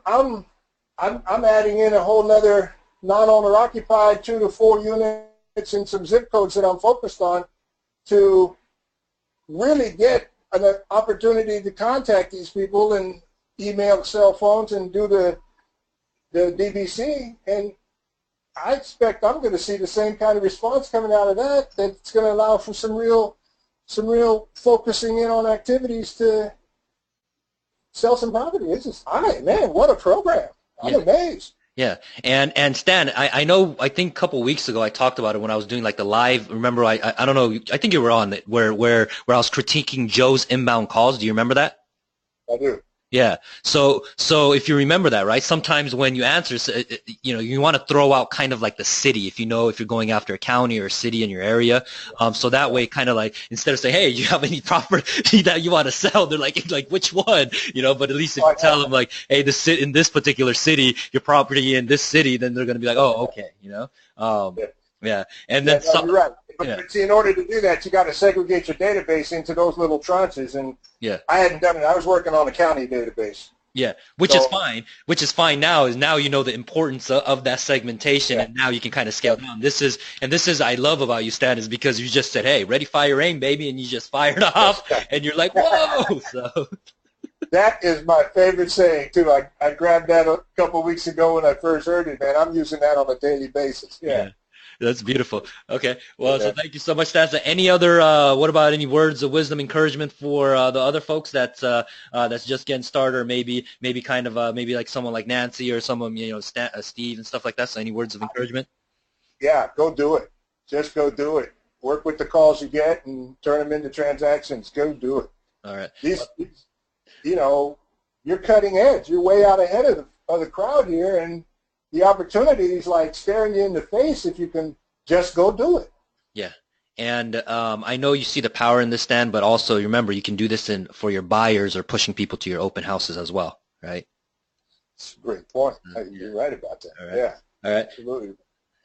adding in a whole nother non-owner occupied 2 to 4 units in some zip codes that I'm focused on to really get an opportunity to contact these people and email, cell phones, and do the DBC. And I expect I'm going to see the same kind of response coming out of that. That's going to allow for some real focusing in on activities to sell some property. It's just, man, what a program! I'm amazed. Yeah, and Stan, I think a couple of weeks ago I talked about it when I was doing like the live. Remember, I don't know, I think you were on it where I was critiquing Joe's inbound calls. Do you remember that? I do. Yeah. So if you remember that, right? Sometimes when you answer, you want to throw out kind of like the city, if you're going after a county or a city in your area. So that way, kind of like instead of saying, hey, do you have any property that you want to sell? They're like which one? But at least if you tell them like, hey, in this particular city, your property in this city, then they're going to be like, oh, okay, Yeah. And then you're right. But see, in order to do that, you got to segregate your database into those little tranches. And I hadn't done it. I was working on a county database. Yeah, which is fine. Which is fine now. Is now you know the importance of that segmentation, and now you can kind of scale down. This is I love about you, Stan, is because you just said, "Hey, ready, fire, aim, baby," and you just fired off, and you're like, "Whoa!" So that is my favorite saying too. I grabbed that a couple of weeks ago when I first heard it. Man, I'm using that on a daily basis. Yeah. That's beautiful. Okay. Well, so thank you so much, Stan. So any other, what about any words of wisdom, encouragement for the other folks that's just getting started, or maybe kind of maybe like someone like Nancy or someone, Steve and stuff like that. So any words of encouragement? Yeah, go do it. Just go do it. Work with the calls you get and turn them into transactions. Go do it. All right. You're cutting edge. You're way out ahead of the crowd here, and the opportunity is like staring you in the face if you can just go do it. Yeah. And I know you see the power in this, Stan, but also remember you can do this for your buyers or pushing people to your open houses as well, right? That's a great point. You're right about that. All right. Yeah. All right. Absolutely.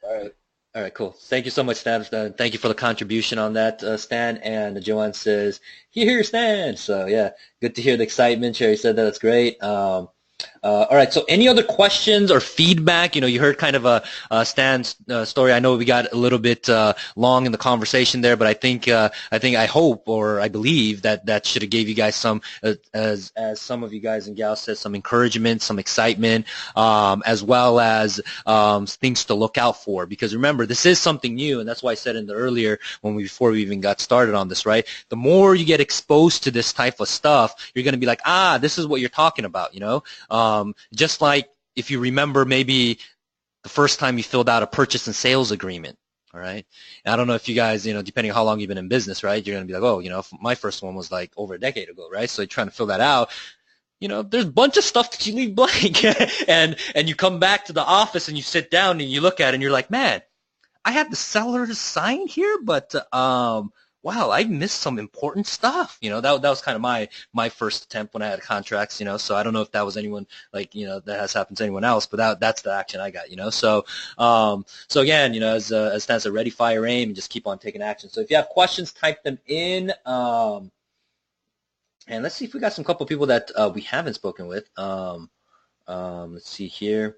All All right, cool. Thank you so much, Stan. Thank you for the contribution on that, Stan. And Joanne says, here, Stan. So, yeah, good to hear the excitement. Sherry said that. That's great. All right. So, any other questions or feedback? You heard kind of a Stan's story. I know we got a little bit long in the conversation there, but I hope, or I believe that should have gave you guys some, as some of you guys and gals said, some encouragement, some excitement, as well as things to look out for. Because remember, this is something new, and that's why I said in the earlier before we even got started on this, right? The more you get exposed to this type of stuff, you're going to be like, this is what you're talking about, just like if you remember maybe the first time you filled out a purchase and sales agreement, all right? And I don't know if you guys, depending on how long you've been in business, right, you're going to be like, my first one was like over a decade ago, right? So you're trying to fill that out. There's a bunch of stuff that you leave blank. and you come back to the office and you sit down and you look at it and you're like, man, I had the seller's sign here, but wow, I missed some important stuff. That was kind of my first attempt when I had contracts, so I don't know if that was anyone that has happened to anyone else, but that's the action I got, so again, as Stan said, ready, fire, aim, and just keep on taking action. So if you have questions, type them in, and let's see if we got some couple people that we haven't spoken with. Let's see here.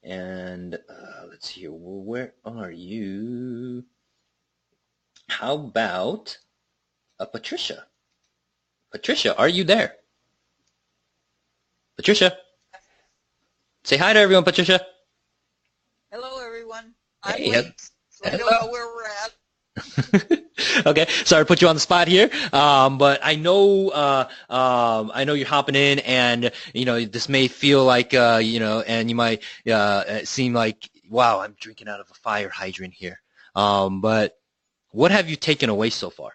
And let's see here. Where are you? How about Patricia? Patricia, are you there? Patricia. Say hi to everyone, Patricia. Hello, everyone. Hey, I'm late, so I don't know where we're at. Okay, sorry to put you on the spot here, but I know you're hopping in, and this may feel like and you might seem like, wow, I'm drinking out of a fire hydrant here. But what have you taken away so far,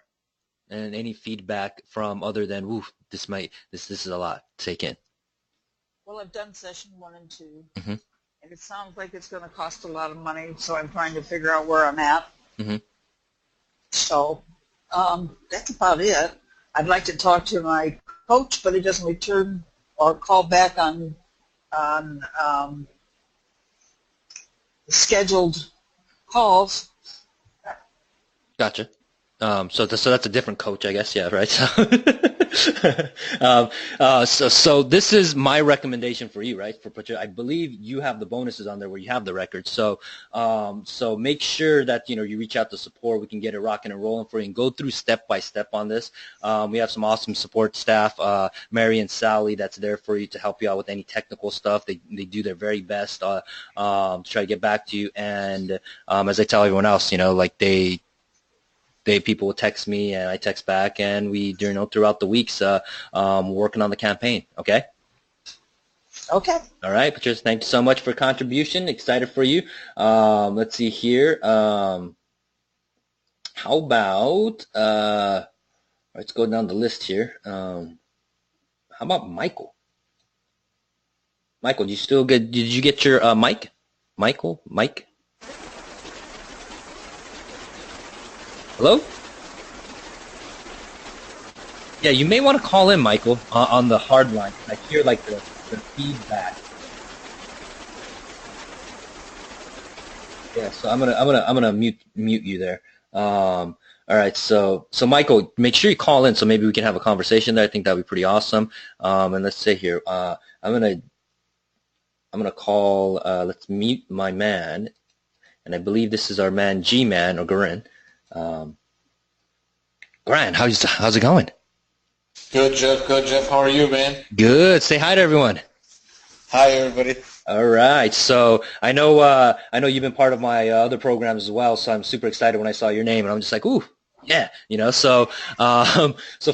and any feedback from other than, woo, this is a lot to take in? Well, I've done session 1 and 2, Mm-hmm. and it sounds like it's going to cost a lot of money, so I'm trying to figure out where I'm at. Mm-hmm. So that's about it. I'd like to talk to my coach, but he doesn't return or call back on scheduled calls. Gotcha. So that's a different coach, I guess. Yeah, right. So this is my recommendation for you, right? For Patricia, I believe you have the bonuses on there where you have the records. So make sure that you reach out to support. We can get it rocking and rolling for you, and go through step by step on this. We have some awesome support staff, Mary and Sally, that's there for you to help you out with any technical stuff. They do their very best to try to get back to you. And as I tell everyone else, people will text me and I text back, and we throughout the weeks working on the campaign. Okay. Okay. All right, Patricia, thank you so much for your contribution. Excited for you. Let's see here. How about let's go down the list here. How about Michael? Michael, did you get your mic? Mike? Hello? Yeah, you may want to call in, Michael, on the hard line. I hear the feedback. Yeah, so I'm gonna mute you there. All right, so Michael, make sure you call in so maybe we can have a conversation there. I think that'd be pretty awesome. And let's say here, I'm gonna call. Let's mute my man, and I believe this is our man G-Man or Garin. Grant, how's it going? Good, Jeff. How are you, man? Good. Say hi to everyone. Hi, everybody. All right. So I know you've been part of my other programs as well. So I'm super excited when I saw your name, and I'm just like, ooh, yeah, So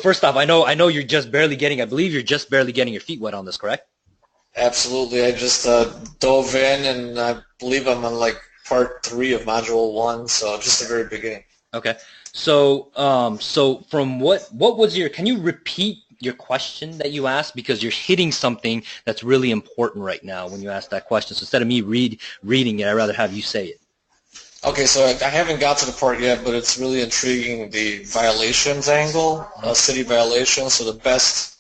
first off, I know you're just barely getting. I believe you're just barely getting your feet wet on this, correct? Absolutely. I just dove in, and I believe I'm on part 3 of module 1. So just the very beginning. Okay. So from what was can you repeat your question that you asked, because you're hitting something that's really important right now when you ask that question. So instead of me reading it, I'd rather have you say it. Okay, so I haven't got to the part yet, but it's really intriguing, the violations angle, city violations. So the best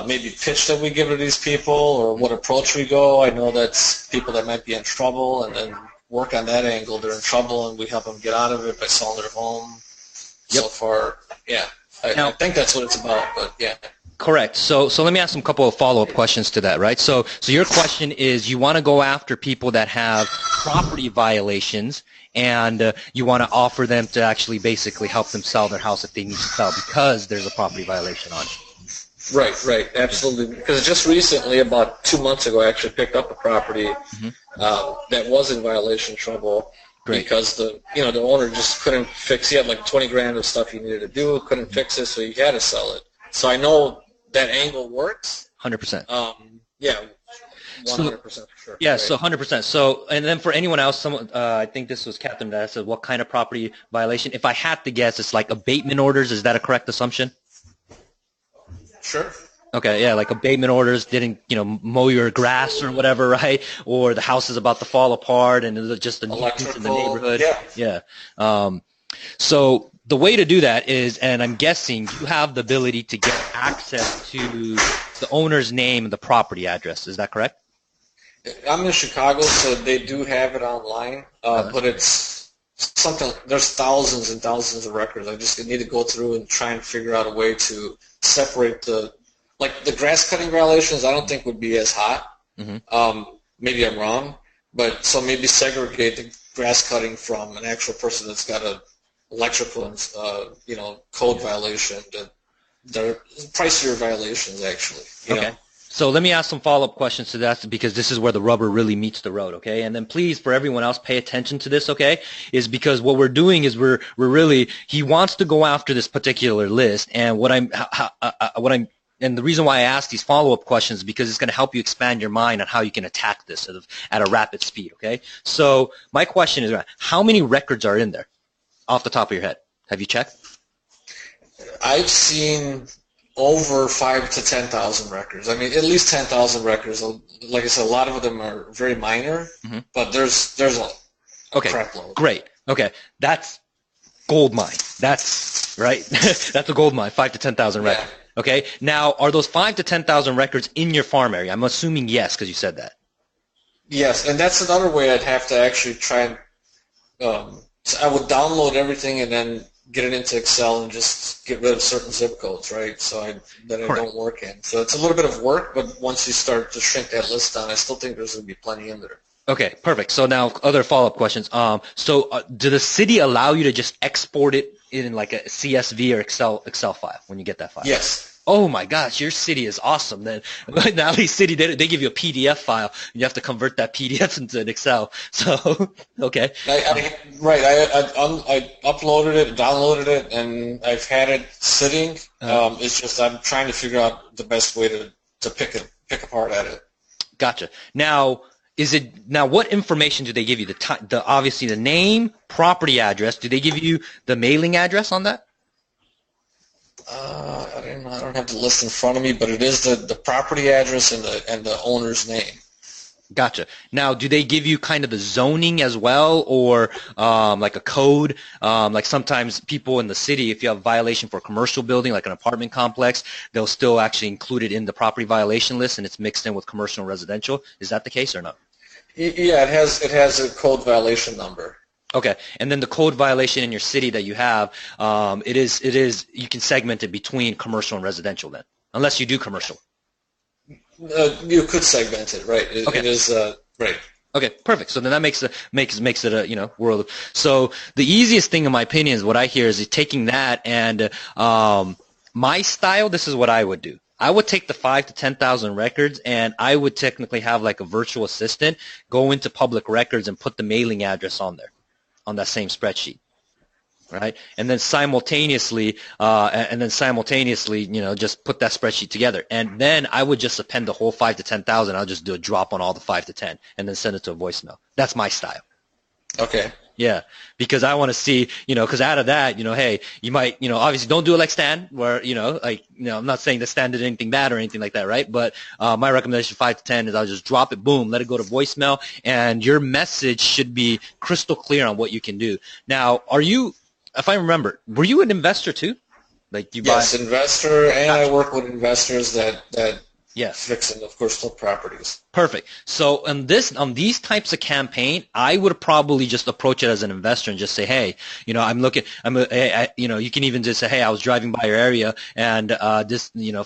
maybe pitch that we give to these people or what approach we go. I know that's people that might be in trouble, and then work on that angle. They're in trouble, and we help them get out of it by selling their home. Yep. So far, yeah. I think that's what it's about, but yeah. Correct. So let me ask some couple of follow-up questions to that, right? So your question is you want to go after people that have property violations, and you want to offer them to actually basically help them sell their house if they need to sell because there's a property violation on it. Right, absolutely. Because just recently, about 2 months ago, I actually picked up a property that was in violation trouble. Great. Because the owner just couldn't fix. He had like 20 grand of stuff he needed to do, couldn't fix it, so he had to sell it. So I know that angle works. 100%. Yeah, 100% for sure. Yeah, right. so 100%. So, and then for anyone else, I think this was Catherine that said, what kind of property violation? If I had to guess, it's like abatement orders. Is that a correct assumption? Sure. Okay, yeah, like abatement orders, didn't, mow your grass or whatever, right? Or the house is about to fall apart and it's just a nuisance in the neighborhood. Yeah. So the way to do that is, and I'm guessing you have the ability to get access to the owner's name and the property address. Is that correct? I'm in Chicago, so they do have it online, but it's something. There's thousands and thousands of records. I just need to go through and try and figure out a way to separate the grass cutting violations. I don't think would be as hot. Maybe I'm wrong, but so maybe segregate the grass cutting from an actual person that's got a electrical and code violation. They're pricier violations actually. Okay. So let me ask some follow-up questions to that because this is where the rubber really meets the road, okay? And then please, for everyone else, pay attention to this, okay? Is because what we're doing is we're really, he wants to go after this particular list, and and the reason why I ask these follow-up questions is because it's going to help you expand your mind on how you can attack this at a rapid speed, okay? So my question is, how many records are in there off the top of your head? Have you checked? I've seen over 5,000 to 10,000 records. I mean, at least 10,000 records. Like I said, a lot of them are very minor, but there's a crap load. Great. Okay, that's gold mine. That's right. That's a gold mine. 5,000 to 10,000 records. Okay. Now, are those 5,000 to 10,000 records in your farm area? I'm assuming yes, because you said that. Yes, and that's another way I'd have to actually try and. So I would download everything and then get it into Excel and just get rid of certain zip codes, right? So I don't work in. So it's a little bit of work, but once you start to shrink that list down, I still think there's going to be plenty in there. Okay, perfect. So now other follow-up questions. Do the city allow you to just export it in like a CSV or Excel file when you get that file? Yes. Oh my gosh, your city is awesome. Then now these city they give you a PDF file, and you have to convert that PDF into an Excel. So okay. I uploaded it, downloaded it, and I've had it sitting. It's just I'm trying to figure out the best way to pick apart at it. Gotcha. Now, what information do they give you? Obviously the name, property address. Do they give you the mailing address on that? I don't have the list in front of me, but it is the property address and the owner's name. Gotcha. Now, do they give you kind of the zoning as well, or like a code? Like sometimes people in the city, if you have a violation for a commercial building, like an apartment complex, they'll still actually include it in the property violation list, and it's mixed in with commercial and residential. Is that the case or not? Yeah, it has a code violation number. Okay, and then the code violation in your city that you have, it is you can segment it between commercial and residential then, unless you do commercial. You could segment it, right? Okay. It is right. Okay, perfect. So then that makes it a world of. So the easiest thing, in my opinion, is what I hear is taking that and my style. This is what I would do. I would take the 5,000 to 10,000 records, and I would technically have like a virtual assistant go into public records and put the mailing address on there, on that same spreadsheet, right? And then simultaneously, just put that spreadsheet together. And then I would just append the whole 5,000 to 10,000. I'll just do a drop on all the 5 to 10, and then send it to a voicemail. That's my style. Okay. Yeah, because I want to see, because out of that, hey, you might, obviously don't do it like Stan, where, I'm not saying that Stan did anything bad or anything like that, right? But my recommendation 5 to 10 is I'll just drop it, boom, let it go to voicemail, and your message should be crystal clear on what you can do. Now, if I remember, were you an investor too? Like you Yes, buy. investor, and I work with investors that Yes. fix and of course flip properties. Perfect. So on these types of campaign, I would probably just approach it as an investor and just say, hey, you can even just say, hey, I was driving by your area and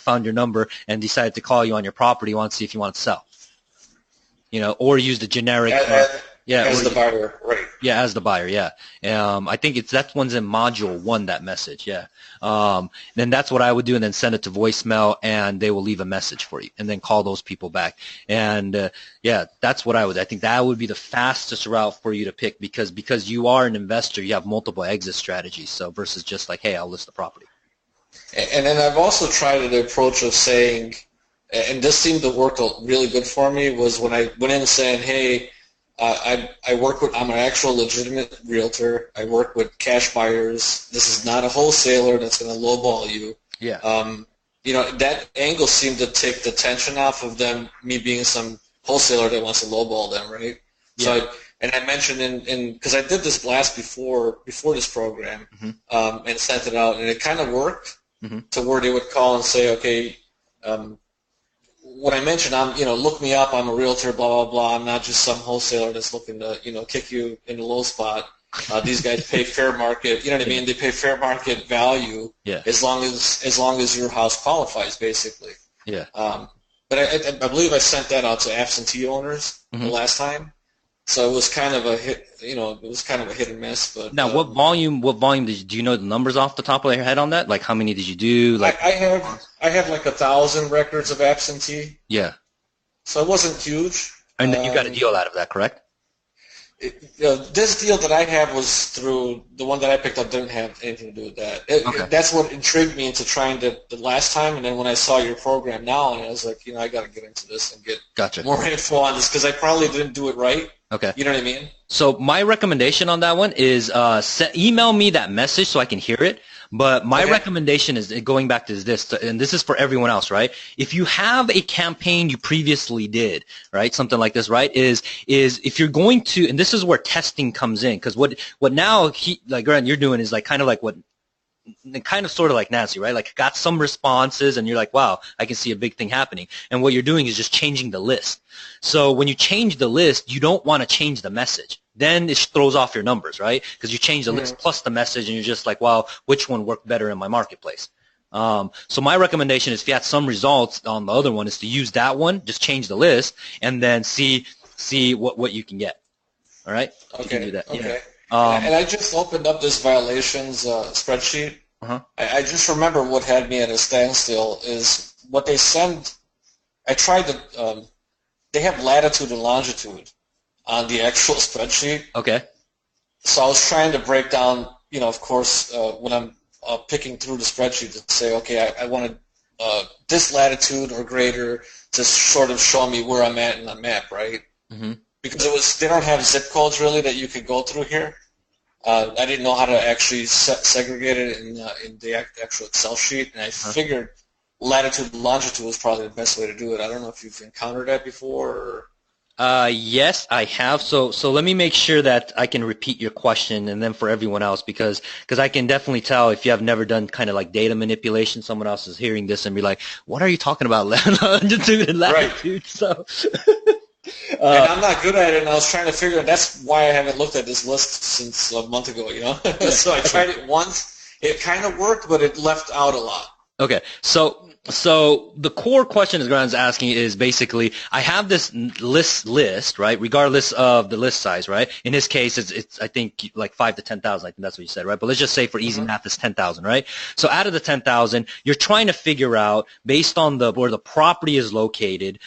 found your number and decided to call you on your property. Want to see if you want to sell. Or use the generic. As the buyer, right? Yeah, as the buyer, yeah. I think that one's in module 1, that message, yeah. Then that's what I would do, and then send it to voicemail, and they will leave a message for you, and then call those people back. And that's what I think that would be the fastest route for you to pick because you are an investor, you have multiple exit strategies. So versus just like, hey, I'll list the property. And then I've also tried the approach of saying, and this seemed to work really good for me, was when I went in saying, hey, I'm an actual legitimate realtor. I work with cash buyers. This is not a wholesaler that's going to lowball you. Yeah. That angle seemed to take the tension off of me being some wholesaler that wants to lowball them, right? Yeah. So I mentioned because I did this blast before this program, and sent it out, and it kind of worked to where they would call and say, okay, what I mentioned, look me up. I'm a realtor. Blah blah blah. I'm not just some wholesaler that's looking to, kick you in the low spot. These guys pay fair market. You know what I mean? They pay fair market value. Yeah. As long as your house qualifies, basically. Yeah. But I believe I sent that out to absentee owners the last time. So it was kind of a hit. It was kind of a hit and miss. But now, what volume do you know the numbers off the top of your head on that? Like, how many did you do? Like, I have like 1,000 records of absentee. Yeah. So it wasn't huge. And then you got a deal out of that, correct? This deal that I have was through the one that I picked up didn't have anything to do with that. That's what intrigued me into trying the last time, and then when I saw your program now, and I was like, I got to get into this and get more info on this because I probably didn't do it right. Okay. You know what I mean? So my recommendation on that one is email me that message so I can hear it. But my recommendation is going back to this, and this is for everyone else, right? If you have a campaign you previously did, right, something like this, right, is if you're going to, and this is where testing comes in, because what now Grant, you're doing is like kind of like what. Kind of sort of like Nancy, right? Like got some responses and you're like, wow, I can see a big thing happening. And what you're doing is just changing the list. So when you change the list, you don't want to change the message. Then it throws off your numbers, right? Because you change the list plus the message and you're just like, wow, which one worked better in my marketplace? So my recommendation is if you had some results on the other one is to use that one, just change the list and then see what you can get. All right? Okay. You can do that. Okay. Yeah. And I just opened up this violations spreadsheet. I just remember what had me at a standstill is what they send. I tried to. They have latitude and longitude on the actual spreadsheet. Okay. So I was trying to break down. Of course, when I'm picking through the spreadsheet to say, okay, I wanted this latitude or greater to sort of show me where I'm at in the map, right? Mm-hmm. Because they don't have zip codes really that you could go through here. I didn't know how to actually segregate it in the actual Excel sheet, and I figured latitude and longitude was probably the best way to do it. I don't know if you've encountered that before. Yes, I have. So let me make sure that I can repeat your question, and then for everyone else, because I can definitely tell if you have never done kind of like data manipulation, someone else is hearing this and be like, "What are you talking about, longitude and latitude?" Right. So. And I'm not good at it, and I was trying to figure it. That's why I haven't looked at this list since a month ago, So I tried it once. It kind of worked, but it left out a lot. Okay, so the core question that Grant's asking is basically, I have this list, right, regardless of the list size, right? In his case, it's I think like 5 to 10,000. I think that's what you said, right? But let's just say for easy math, it's 10,000, right? So out of the 10,000, you're trying to figure out based on where the property is located.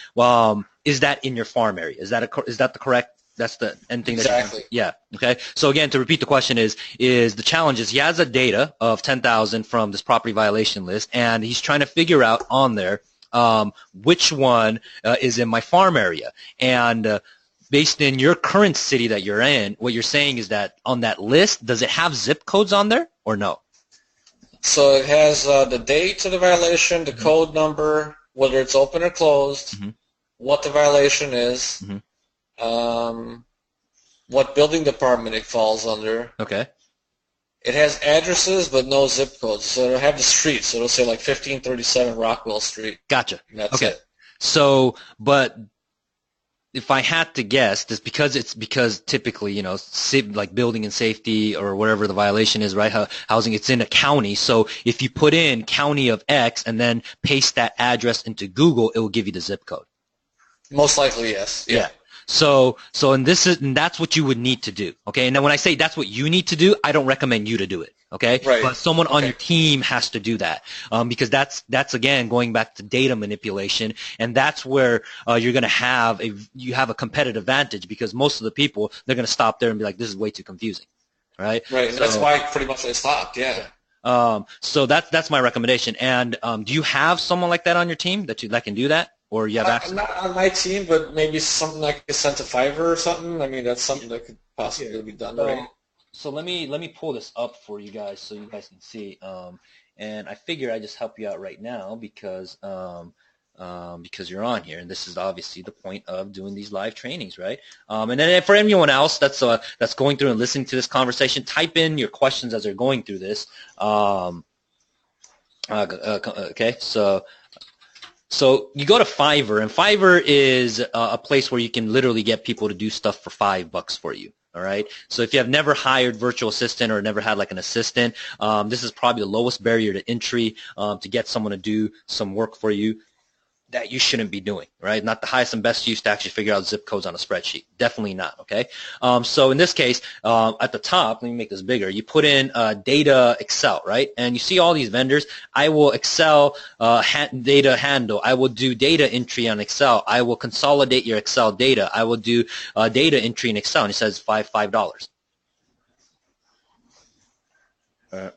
Is that in your farm area? Is that the correct? That's the end thing. Exactly. Yeah. Okay. So again, to repeat the question is the challenge is he has a data of 10,000 from this property violation list, and he's trying to figure out on there which one is in my farm area. And based in your current city that you're in, what you're saying is that on that list, does it have zip codes on there or no? So it has the date of the violation, the code number, whether it's open or closed, what the violation is, what building department it falls under. Okay. It has addresses but no zip codes. So it'll have the street. So it'll say like 1537 Rockwell Street. Gotcha. And that's Okay. it. So, but if I had to guess, because typically, you know, like building and safety or whatever the violation is, right? Housing, it's in a county. So if you put in county of X and then paste that address into Google, it will give you the zip code. Most likely, yes. Yeah. So and that's what you would need to do. Okay. And then when I say that's what you need to do, I don't recommend you to do it. Okay. Right. But someone on your team has to do that. Because that's again going back to data manipulation, and that's where you're going to have a competitive advantage, because most of the people, they're going to stop there and be like, this is way too confusing. Right. Right. And that's why pretty much I stopped. Yeah. So that's my recommendation. And do you have someone like that on your team that can do that? Or you have access? Not on my team, but maybe something like a sent to Fiverr or something. I mean, that's something that could possibly be done, right? So let me pull this up for you guys so you guys can see. And I figure I just help you out right now because you're on here, and this is obviously the point of doing these live trainings, right? And then for anyone else that's going through and listening to this conversation, type in your questions as they're going through this. Okay, so you go to Fiverr, and Fiverr is a place where you can literally get people to do stuff for $5 for you. All right. So if you have never hired virtual assistant or never had like an assistant, this is probably the lowest barrier to entry to get someone to do some work for you that you shouldn't be doing, right? Not the highest and best use to actually figure out zip codes on a spreadsheet. Definitely not, okay? So in this case, at the top, let me make this bigger. You put in data Excel, right? And you see all these vendors. I will Excel data handle. I will do data entry on Excel. I will consolidate your Excel data. I will do data entry in Excel, and it says $5. Are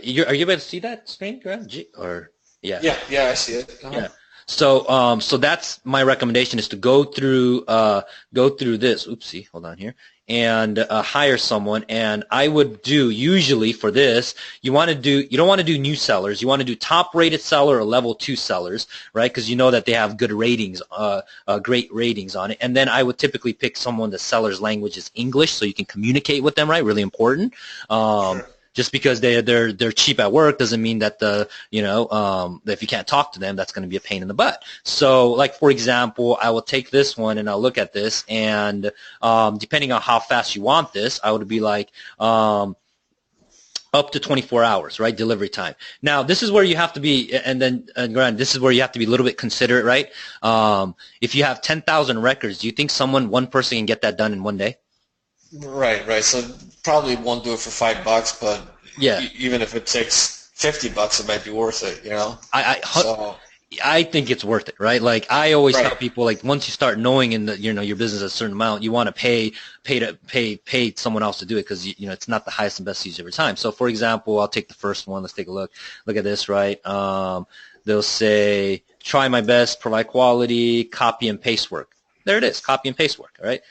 you able to see that screen, Graham? Or yeah. Yeah, I see it. Yeah. So that's my recommendation, is to go through this. Oopsie, hold on here, and hire someone. And I would do, usually for this, you don't want to do new sellers. You want to do top rated seller or level 2 sellers, right? Because you know that they have good ratings, great ratings on it. And then I would typically pick someone the seller's language is English, so you can communicate with them, right? Really important. Sure. Just because they're cheap at work doesn't mean that that if you can't talk to them, that's going to be a pain in the butt. So, like for example, I will take this one and I'll look at this, and depending on how fast you want this, I would be like up to 24 hours, right? Delivery time. Now, this is where you have to be, and this is where you have to be a little bit considerate, right? If you have 10,000 records, do you think one person can get that done in one day? Right. So probably won't do it for $5, but yeah, even if it takes $50, it might be worth it. You know. I think it's worth it, right? Like I always tell people, like once you start knowing in your business a certain amount, you want to pay someone else to do it, because it's not the highest and best use of your time. So for example, I'll take the first one. Let's take a look. Look at this, right? They'll say, try my best, provide quality, copy and paste work. There it is, copy and paste work, all right?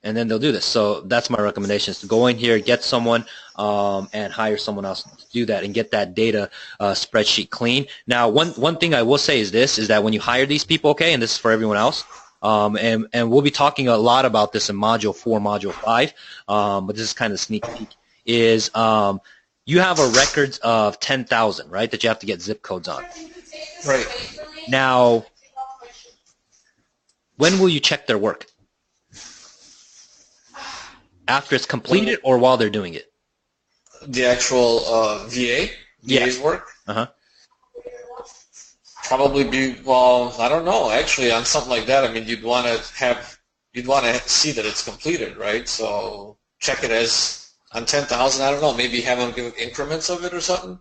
And then they'll do this. So that's my recommendation, is to go in here, get someone, and hire someone else to do that and get that data spreadsheet clean. Now, one thing I will say is that when you hire these people, okay, and this is for everyone else, and we'll be talking a lot about this in Module 4, Module 5, but this is kind of a sneak peek, is you have a records of 10,000, right, that you have to get zip codes on. Right. Now, when will you check their work? After it's completed or while they're doing it? The actual VA's work? Uh-huh. Probably I don't know. Actually, on something like that, I mean, you'd want to see that it's completed, right? So check it as on 10,000, I don't know, maybe have them give increments of it or something?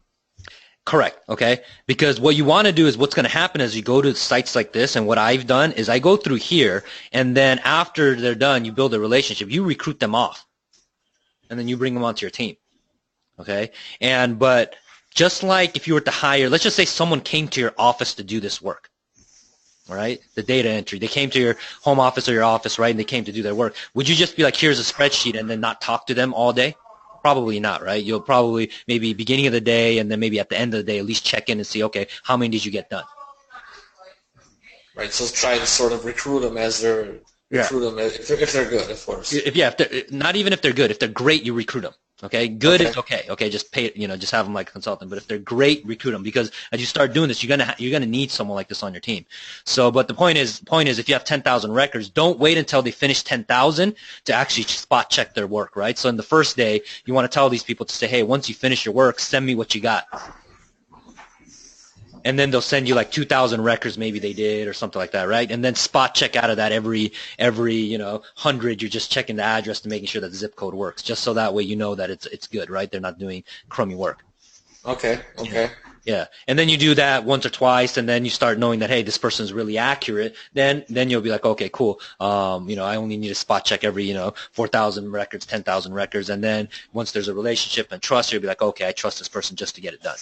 Correct, okay? Because what you want to do is, what's going to happen is you go to sites like this, and what I've done is I go through here, and then after they're done, you build a relationship. You recruit them off, and then you bring them onto your team, okay? But just like if you were to hire, let's just say someone came to your office to do this work, all right? The data entry. They came to your home office or your office, right, and they came to do their work. Would you just be like, here's a spreadsheet, and then not talk to them all day? Probably not, right? You'll probably maybe beginning of the day, and then maybe at the end of the day at least check in and see, okay, how many did you get done? Right, so try to sort of recruit them as they're recruit them if they're good, of course. Not even if they're good. If they're great, you recruit them, Okay, good Okay. is okay. Okay, just pay, just have them like a consultant. But if they're great, recruit them, because as you start doing this, you're gonna need someone like this on your team. So, but the point is, if you have 10,000 records, don't wait until they finish 10,000 to actually spot check their work, right? So in the first day, you want to tell these people to say, hey, once you finish your work, send me what you got. And then they'll send you like 2,000 records, maybe they did, or something like that, right? And then spot check out of that every 100. You're just checking the address to making sure that the zip code works, just so that way you know that it's good, right? They're not doing crummy work. Okay. Yeah, and then you do that once or twice, and then you start knowing that, hey, this person is really accurate. Then you'll be like, okay, cool. I only need to spot check every 4,000 records, 10,000 records, and then once there's a relationship and trust, you'll be like, okay, I trust this person just to get it done.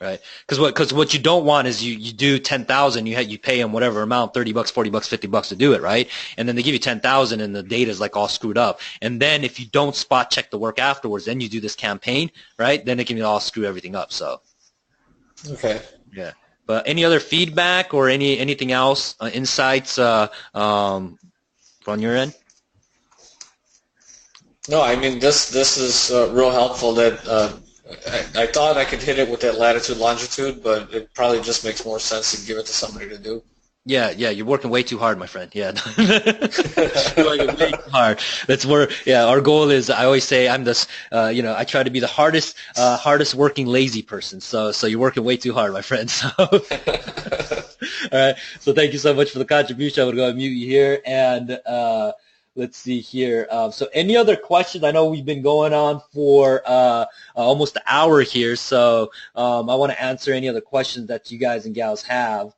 Right, because what you don't want is you do 10,000, you pay them whatever amount, $30, $40, $50 to do it, right? And then they give you 10,000 and the data's like all screwed up. And then if you don't spot check the work afterwards, then you do this campaign, right? Then it can all screw everything up. So, Okay. yeah. But any other feedback or anything else, insights from your end? No, I mean this is real helpful. That I thought I could hit it with that latitude, longitude, but it probably just makes more sense to give it to somebody to do. Yeah, you're working way too hard, my friend. Yeah, you're working way too hard. That's where, our goal is. I always say I'm this. I try to be the hardest working lazy person. So you're working way too hard, my friend. So, all right. So thank you so much for the contribution. I'm gonna go ahead and mute you here, and let's see here. So any other questions? I know we've been going on for almost an hour here, so I want to answer any other questions that you guys and gals have.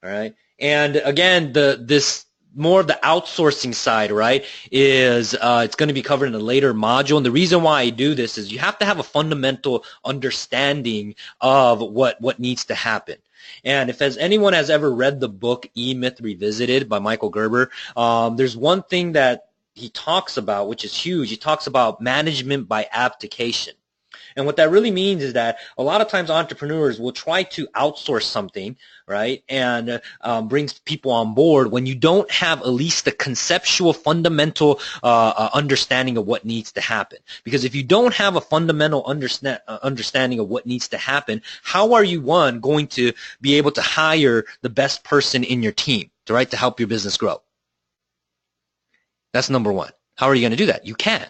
All right. And again, this more of the outsourcing side, right, is it's going to be covered in a later module. And the reason why I do this is you have to have a fundamental understanding of what needs to happen. And if anyone has ever read the book E-Myth Revisited by Michael Gerber, there's one thing that he talks about, which is huge. He talks about management by abdication. And what that really means is that a lot of times entrepreneurs will try to outsource something, right, and brings people on board when you don't have at least the conceptual, fundamental understanding of what needs to happen. Because if you don't have a fundamental understanding of what needs to happen, how are you, one, going to be able to hire the best person in your team, right, to help your business grow? That's number one. How are you going to do that? You can't.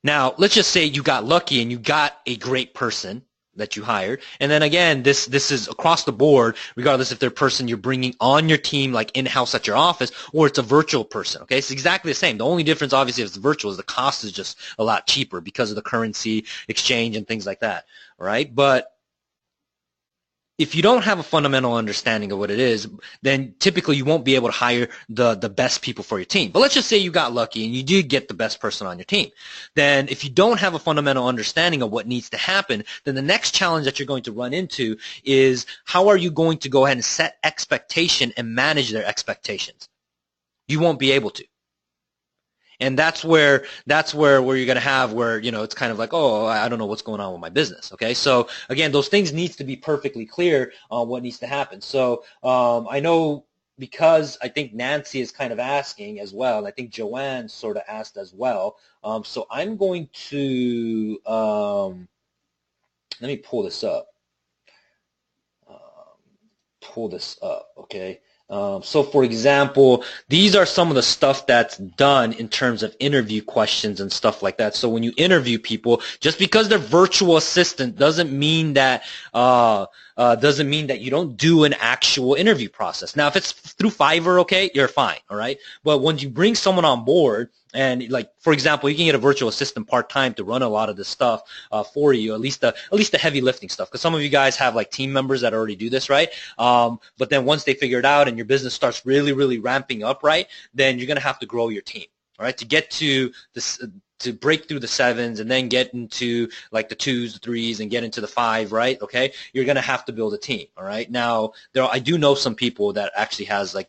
Now, let's just say you got lucky and you got a great person that you hired. And then again, this is across the board, regardless if they're a person you're bringing on your team, like in-house at your office, or it's a virtual person, okay? It's exactly the same. The only difference, obviously, if it's virtual is the cost is just a lot cheaper because of the currency exchange and things like that, all right? But if you don't have a fundamental understanding of what it is, then typically you won't be able to hire the best people for your team. But let's just say you got lucky and you did get the best person on your team. Then if you don't have a fundamental understanding of what needs to happen, then the next challenge that you're going to run into is how are you going to go ahead and set expectation and manage their expectations? You won't be able to. And that's where you're going to have where, it's kind of like, oh, I don't know what's going on with my business. Okay. So again, those things needs to be perfectly clear on what needs to happen. So I know because I think Nancy is kind of asking as well, and I think Joanne sort of asked as well. So I'm going to, let me pull this up. Okay. So, for example, these are some of the stuff that's done in terms of interview questions and stuff like that. So when you interview people, just because they're virtual assistant doesn't mean that you don't do an actual interview process. Now, if it's through Fiverr, okay, you're fine, all right? But when you bring someone on board, and like, for example, you can get a virtual assistant part-time to run a lot of this stuff for you, at least the heavy lifting stuff. Because some of you guys have like team members that already do this, right? But then once they figure it out and your business starts really, really ramping up, right, then you're going to have to grow your team, all right, to get to this, to break through the 7s and then get into like the 2s, the 3s, and get into the 5, right? Okay, you're going to have to build a team, all right? Now, I do know some people that actually has like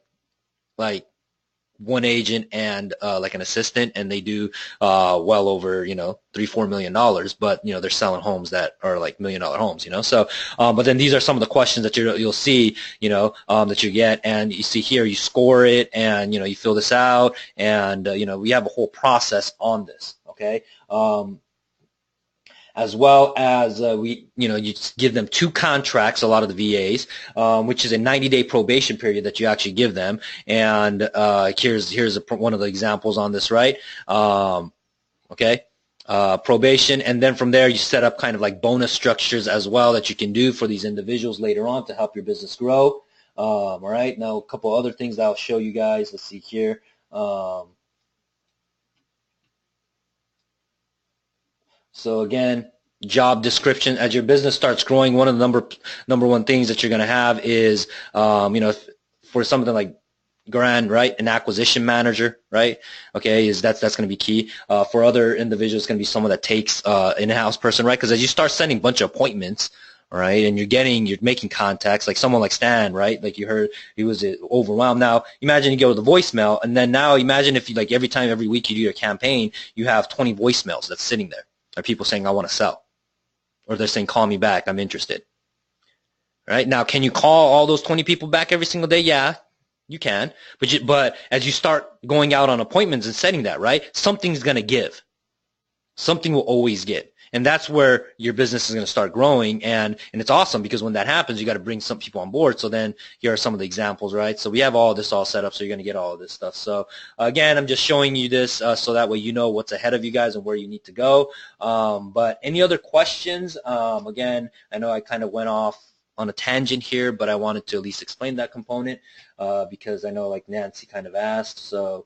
one agent and like an assistant, and they do well over $3-4 million, but they're selling homes that are like $1 million homes, so but then these are some of the questions that you'll see that you get, and you see here you score it, and you fill this out, and we have a whole process on this, okay? As well as you just give them 2 contracts, a lot of the VAs, which is a 90-day probation period that you actually give them. And here's one of the examples on this, right? Okay, probation, and then from there you set up kind of like bonus structures as well that you can do for these individuals later on to help your business grow. All right, now a couple other things that I'll show you guys. Let's see here. So again, job description. As your business starts growing, one of the number one things that you're going to have is, for something like Grand, right, an acquisition manager, right? Okay, that's going to be key. For other individuals, it's going to be someone that takes in-house person, right? Because as you start sending a bunch of appointments, right, and you're making contacts, like someone like Stan, right? Like you heard, he was overwhelmed. Now, imagine you go to the voicemail, and then now imagine if you, like, every week you do your campaign, you have 20 voicemails that's sitting there. Are people saying, I want to sell? Or they're saying, call me back, I'm interested. Right? Now, can you call all those 20 people back every single day? Yeah, you can. But as you start going out on appointments and setting that, right, something's going to give. Something will always give. And that's where your business is going to start growing. And it's awesome because when that happens, you got to bring some people on board. So then here are some of the examples, right? So we have all this all set up, so you're going to get all of this stuff. So again, I'm just showing you this so that way you know what's ahead of you guys and where you need to go. But any other questions? Again, I know I kind of went off on a tangent here, but I wanted to at least explain that component because I know, like, Nancy kind of asked. So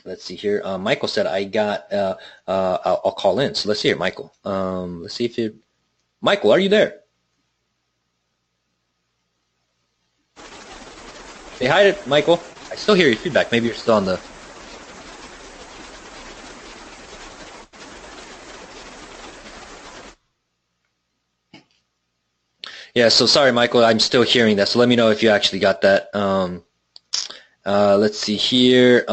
let's see here. Michael said, I got, I'll call in. So let's see here, Michael. Let's see if Michael, are you there? Say hi to Michael. I still hear your feedback. Maybe you're still on the... Yeah, so sorry, Michael, I'm still hearing that. So let me know if you actually got that. Let's see here.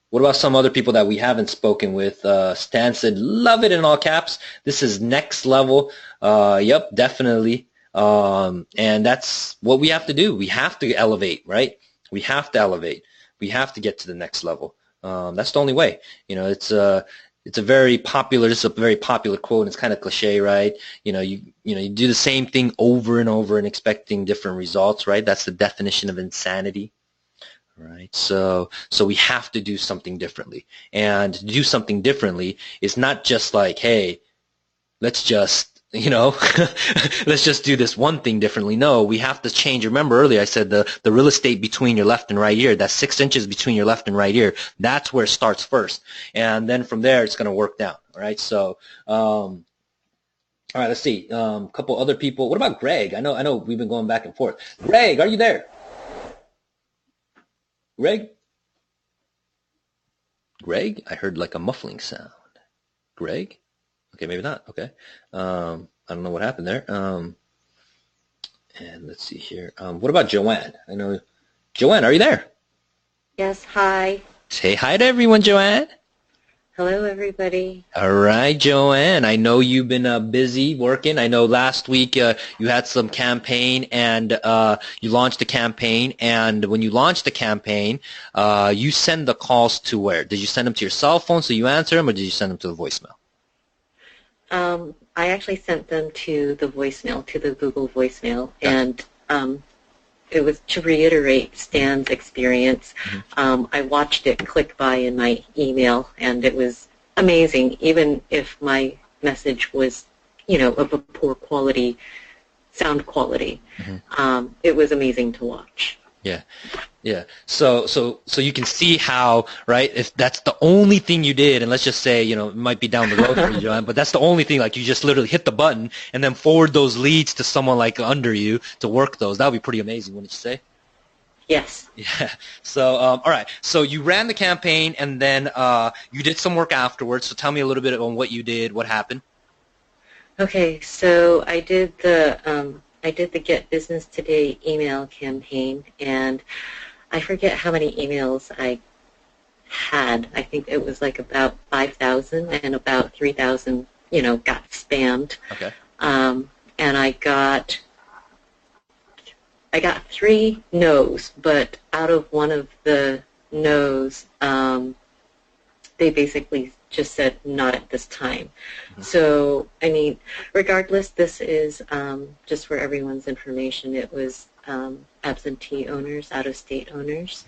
What about some other people that we haven't spoken with? Stan said, love it in all caps. This is next level. Yep, definitely. And that's what we have to do. We have to elevate, right? We have to elevate. We have to get to the next level. That's the only way. You know, it's a very popular quote, and it's kind of cliche, right? You do the same thing over and over and expecting different results, right? That's the definition of insanity. Right, so we have to do something differently, and to do something differently is not just like, hey, let's just let's just do this one thing differently. No, we have to change. Remember earlier I said the real estate between your left and right ear, that 6 inches between your left and right ear, that's where it starts first, and then from there it's going to work down. All right, so all right, let's see. A couple other people. What about Greg? I know we've been going back and forth. Greg, are you there? Greg? I heard like a muffling sound. Greg? Okay, maybe not. Okay. I don't know what happened there. And let's see here. What about Joanne? I know. Joanne, are you there? Yes, hi. Say hi to everyone, Joanne. Hello, everybody. All right, Joanne. I know you've been busy working. I know last week you had some campaign, and you launched a campaign. And when you launched the campaign, you send the calls to where? Did you send them to your cell phone so you answer them, or did you send them to the voicemail? I actually sent them to the voicemail, to the Google voicemail, and it was to reiterate Stan's experience. Mm-hmm. I watched it click by in my email, and it was amazing, even if my message was, of a poor quality, sound quality. Mm-hmm. It was amazing to watch. Yeah. So you can see how, right, if that's the only thing you did, and let's just say, it might be down the road for you, John, but that's the only thing, like you just literally hit the button and then forward those leads to someone like under you to work those. That would be pretty amazing, wouldn't you say? Yes. Yeah. So, all right. So you ran the campaign, and then you did some work afterwards. So tell me a little bit on what you did, what happened. Okay. So I did the Get Business Today email campaign, and I forget how many emails I had. I think it was like about 5,000, and about 3,000, got spammed. Okay. And I got 3 no's, but out of one of the no's, they basically just said not at this time. So, I mean, regardless, this is just for everyone's information. It was absentee owners, out-of-state owners,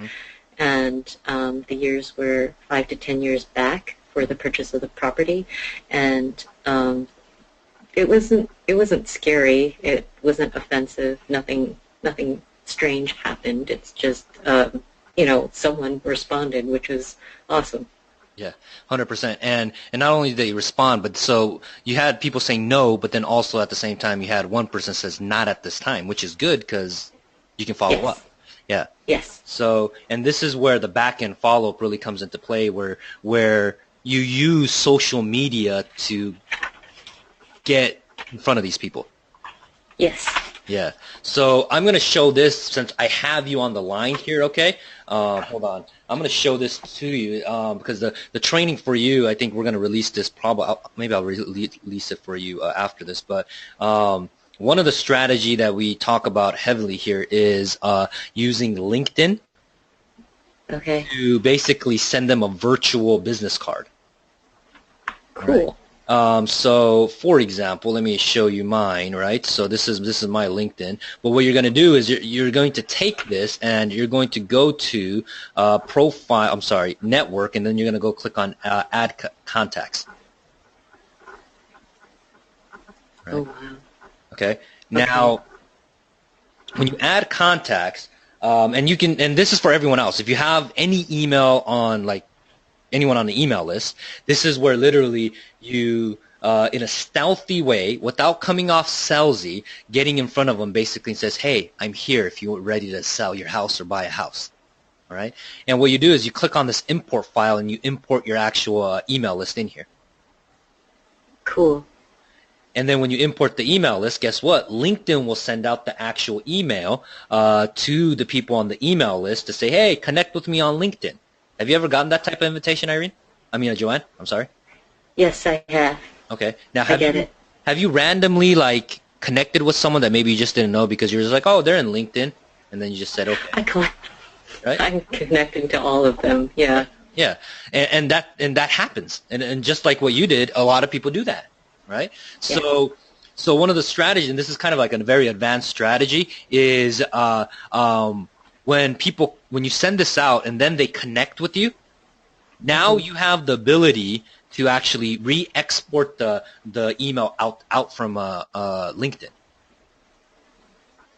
and the years were 5 to 10 years back for the purchase of the property, and it wasn't scary. It wasn't offensive. Nothing strange happened. It's just someone responded, which was awesome. Yeah, 100%. And not only did they respond, but so you had people saying no, but then also at the same time you had one person says not at this time, which is good because you can follow up. Yeah. Yes. So, and this is where the back-end follow-up really comes into play, where you use social media to get in front of these people. Yes. Yeah. So I'm going to show this since I have you on the line here, okay? Hold on. I'm going to show this to you because the training for you, I think we're going to release this maybe I'll release it for you after this. But one of the strategy that we talk about heavily here is using LinkedIn to basically send them a virtual business card. Cool. Right? So, for example, let me show you mine, right? So this is my LinkedIn. But what you're going to do is you're going to take this and you're going to go to network, and then you're going to go click on add contacts. Right? Oh, wow. Okay. Now, when you add contacts, and this is for everyone else. If you have any email on anyone on the email list, this is where literally you, in a stealthy way, without coming off salesy, getting in front of them basically says, hey, I'm here if you're ready to sell your house or buy a house. All right? And what you do is you click on this import file and you import your actual email list in here. Cool. And then when you import the email list, guess what? LinkedIn will send out the actual email to the people on the email list to say, hey, connect with me on LinkedIn. Have you ever gotten that type of invitation, Irene? Joanne, I'm sorry. Yes, I have. Okay. Now, have you randomly connected with someone that maybe you just didn't know because you're just like, oh, they're in LinkedIn, and then you just said, okay. Right? I'm connecting to all of them. Yeah. Yeah, and that happens, and just like what you did, a lot of people do that, right? Yeah. So one of the strategies, and this is kind of like a very advanced strategy, is when you send this out and then they connect with you, now you have the ability to actually re-export the email out from LinkedIn.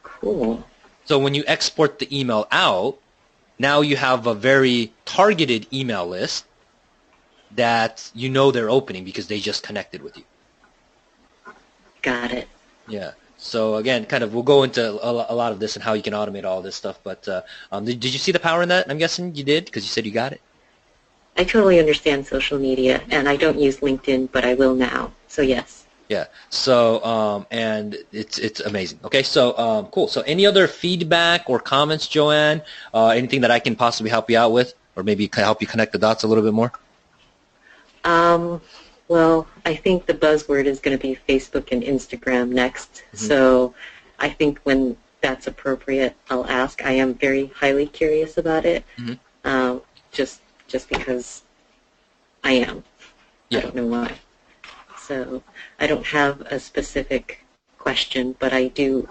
Cool. So when you export the email out, now you have a very targeted email list that they're opening because they just connected with you. Got it. Yeah. So again, we'll go into a lot of this and how you can automate all this stuff. But did you see the power in that? I'm guessing you did because you said you got it. I totally understand social media, and I don't use LinkedIn, but I will now. So yes. Yeah. So and it's amazing. Okay. So cool. So any other feedback or comments, Joanne? Anything that I can possibly help you out with, or maybe help you connect the dots a little bit more? Well, I think the buzzword is going to be Facebook and Instagram next. Mm-hmm. So I think when that's appropriate, I'll ask. I am very highly curious about it, just because I am. Yeah. I don't know why. So I don't have a specific question, but I do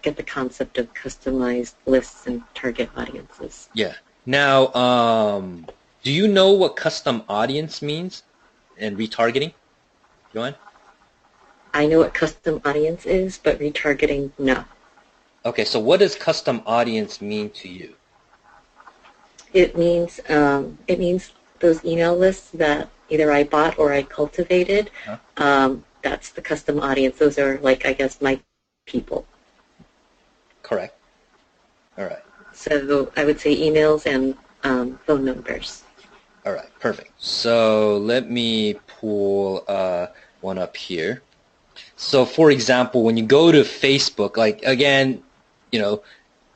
get the concept of customized lists and target audiences. Yeah. Now, do you know what custom audience means and retargeting, Joanne? I know what custom audience is, but retargeting, no. Okay, so what does custom audience mean to you? It means those email lists that either I bought or I cultivated. Huh? That's the custom audience. Those are my people. Correct. All right. So I would say emails and phone numbers. All right, perfect. So let me pull one up here. So for example, when you go to Facebook,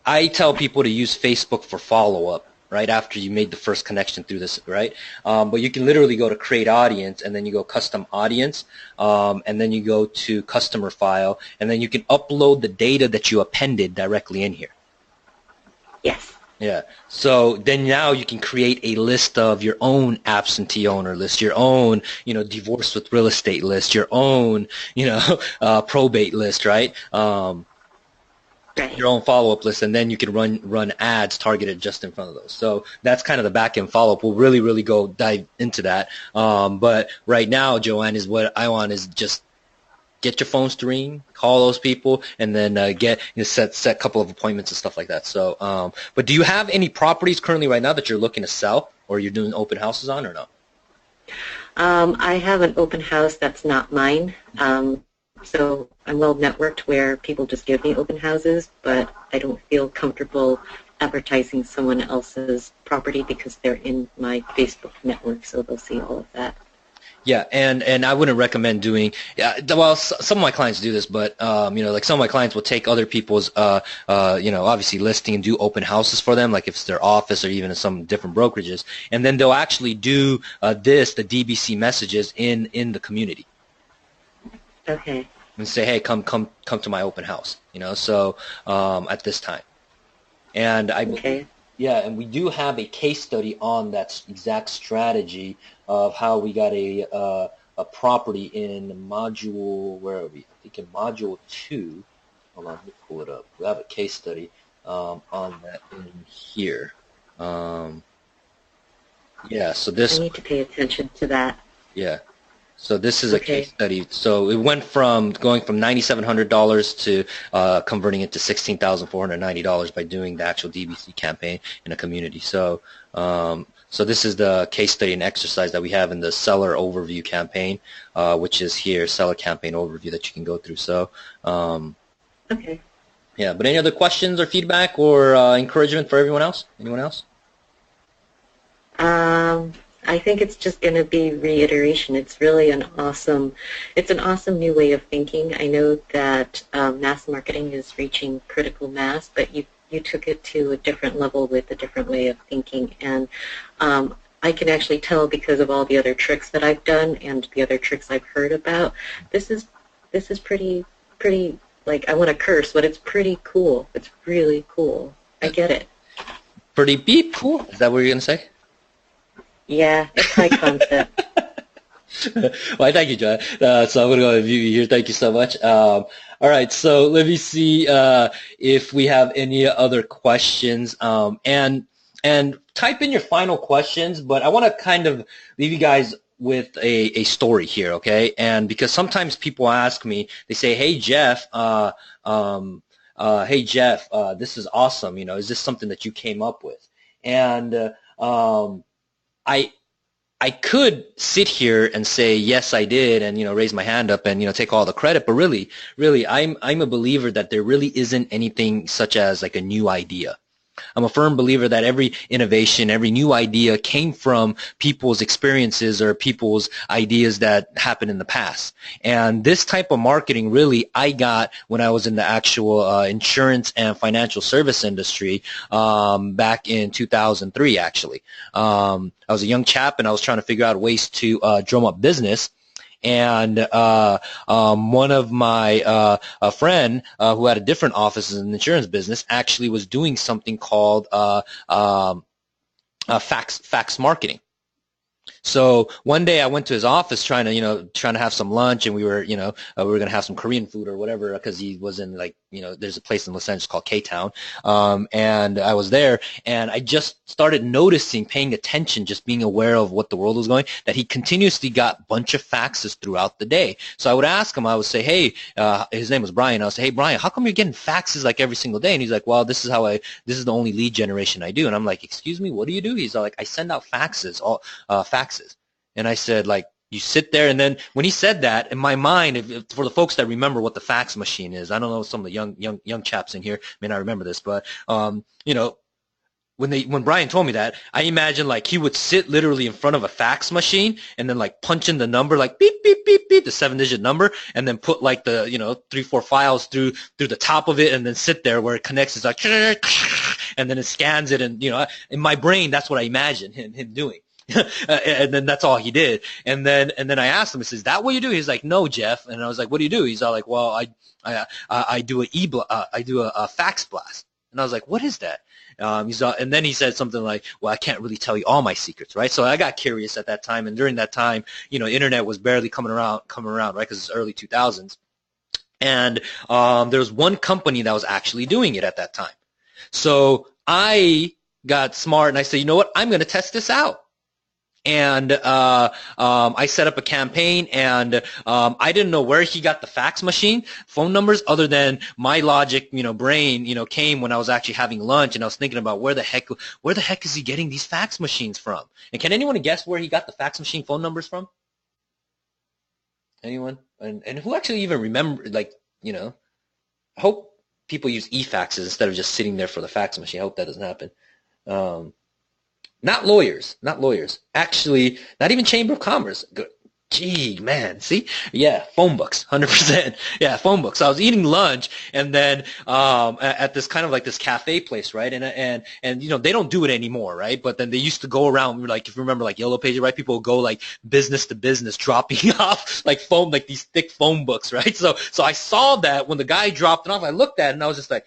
I tell people to use Facebook for follow-up, right, after you made the first connection through this, right? But you can literally go to create audience, and then you go custom audience, and then you go to customer file, and then you can upload the data that you appended directly in here. Yes. Yeah. So then now you can create a list of your own absentee owner list, your own, divorce with real estate list, your own, probate list, right? Right. Your own follow-up list, and then you can run ads targeted just in front of those. So that's kind of the back-end follow-up. We'll really go dive into that. But right now, Joanne, is what I want is just get your phones to ring, call those people, and then set a couple of appointments and stuff like that. So, but do you have any properties currently right now that you're looking to sell, or you're doing open houses on, or no? I have an open house that's not mine. So I'm well networked where people just give me open houses, but I don't feel comfortable advertising someone else's property because they're in my Facebook network, so they'll see all of that. Yeah, and I wouldn't recommend doing. Some of my clients do this, but like some of my clients will take other people's, obviously listing and do open houses for them, like if it's their office or even in some different brokerages, and then they'll actually do the DBC messages in the community. Okay. And say, hey, come to my open house, so at this time. And Okay. Yeah, and we do have a case study on that exact strategy of how we got a property in module, where are we? I think in module 2. Hold on, let me pull it up. We have a case study on that in here. Yeah, so this. I need to pay attention to that. Yeah. So this is a case study. So it went from going from $9,700 to converting it to $16,490 by doing the actual DBC campaign in a community. So so this is the case study and exercise that we have in the seller overview campaign, which is here, seller campaign overview that you can go through. So okay. Yeah, but any other questions or feedback or encouragement for everyone else? Anyone else? I think it's just going to be reiteration. It's really an awesome new way of thinking. I know that mass marketing is reaching critical mass, but you took it to a different level with a different way of thinking. And I can actually tell because of all the other tricks that I've done and the other tricks I've heard about. This is pretty, like, I want to curse, but it's pretty cool. It's really cool. I get it. Pretty beep cool. Is that what you're going to say? Yeah, it's high concept. Well, thank you, John. So I'm going to go with you here. Thank you so much. All right, so let me see if we have any other questions. And type in your final questions, but I want to kind of leave you guys with a story here, okay? And because sometimes people ask me, they say, "Hey, Jeff, this is awesome. Is this something that you came up with?" And I could sit here and say, yes, I did, and raise my hand up and take all the credit, but really, I'm a believer that there really isn't anything such as like a new idea. I'm a firm believer that every innovation, every new idea came from people's experiences or people's ideas that happened in the past. And this type of marketing really I got when I was in the actual insurance and financial service industry back in 2003, actually. I was a young chap and I was trying to figure out ways to drum up business. And one of my a friend who had a different office in the insurance business actually was doing something called fax marketing. So one day I went to his office trying to have some lunch, and we were going to have some Korean food or whatever because he was in there's a place in Los Angeles called K-Town, and I was there, and I just started noticing, paying attention, just being aware of what the world was going, that he continuously got a bunch of faxes throughout the day. So I would ask him, I would say, hey, his name was Brian, I would say, hey, Brian, how come you're getting faxes like every single day? And he's like, well, this is the only lead generation I do. And I'm like, excuse me, what do you do? He's like, I send out faxes, faxes. And I said, like, you sit there, and then when he said that, in my mind, for the folks that remember what the fax machine is, I don't know, some of the young chaps in here may not remember this, but when Brian told me that, I imagined like he would sit literally in front of a fax machine and then like punch in the number, like beep beep beep beep, the 7-digit number, and then put like the 3-4 files through the top of it, and then sit there where it connects. It's like, and then it scans it, and in my brain, that's what I imagined him doing. And then that's all he did. And then I asked him, I said, is that what you do? He's like, no, Jeff. And I was like, what do you do? He's all like, well, I do a fax blast. And I was like, what is that? And then he said something like, well, I can't really tell you all my secrets, right? So I got curious at that time, and during that time, internet was barely coming around, right? Because it's early 2000s. And there was one company that was actually doing it at that time. So I got smart, and I said, you know what? I'm going to test this out. And I set up a campaign, and I didn't know where he got the fax machine phone numbers, other than my logic, brain, came when I was actually having lunch, and I was thinking about where the heck is he getting these fax machines from? And can anyone guess where he got the fax machine phone numbers from? Anyone? And who actually even remember? I hope people use e-faxes instead of just sitting there for the fax machine. I hope that doesn't happen. Not lawyers. Actually, not even Chamber of Commerce. Good. Gee, man, see? Yeah, phone books, 100%. Yeah, phone books. So I was eating lunch, and then at this kind of like this cafe place, right? And they don't do it anymore, right? But then they used to go around, like, if you remember, like Yellow Pages, right? People would go like business to business, dropping off like these thick phone books, right? So I saw that when the guy dropped it off, I looked at it, and I was just like,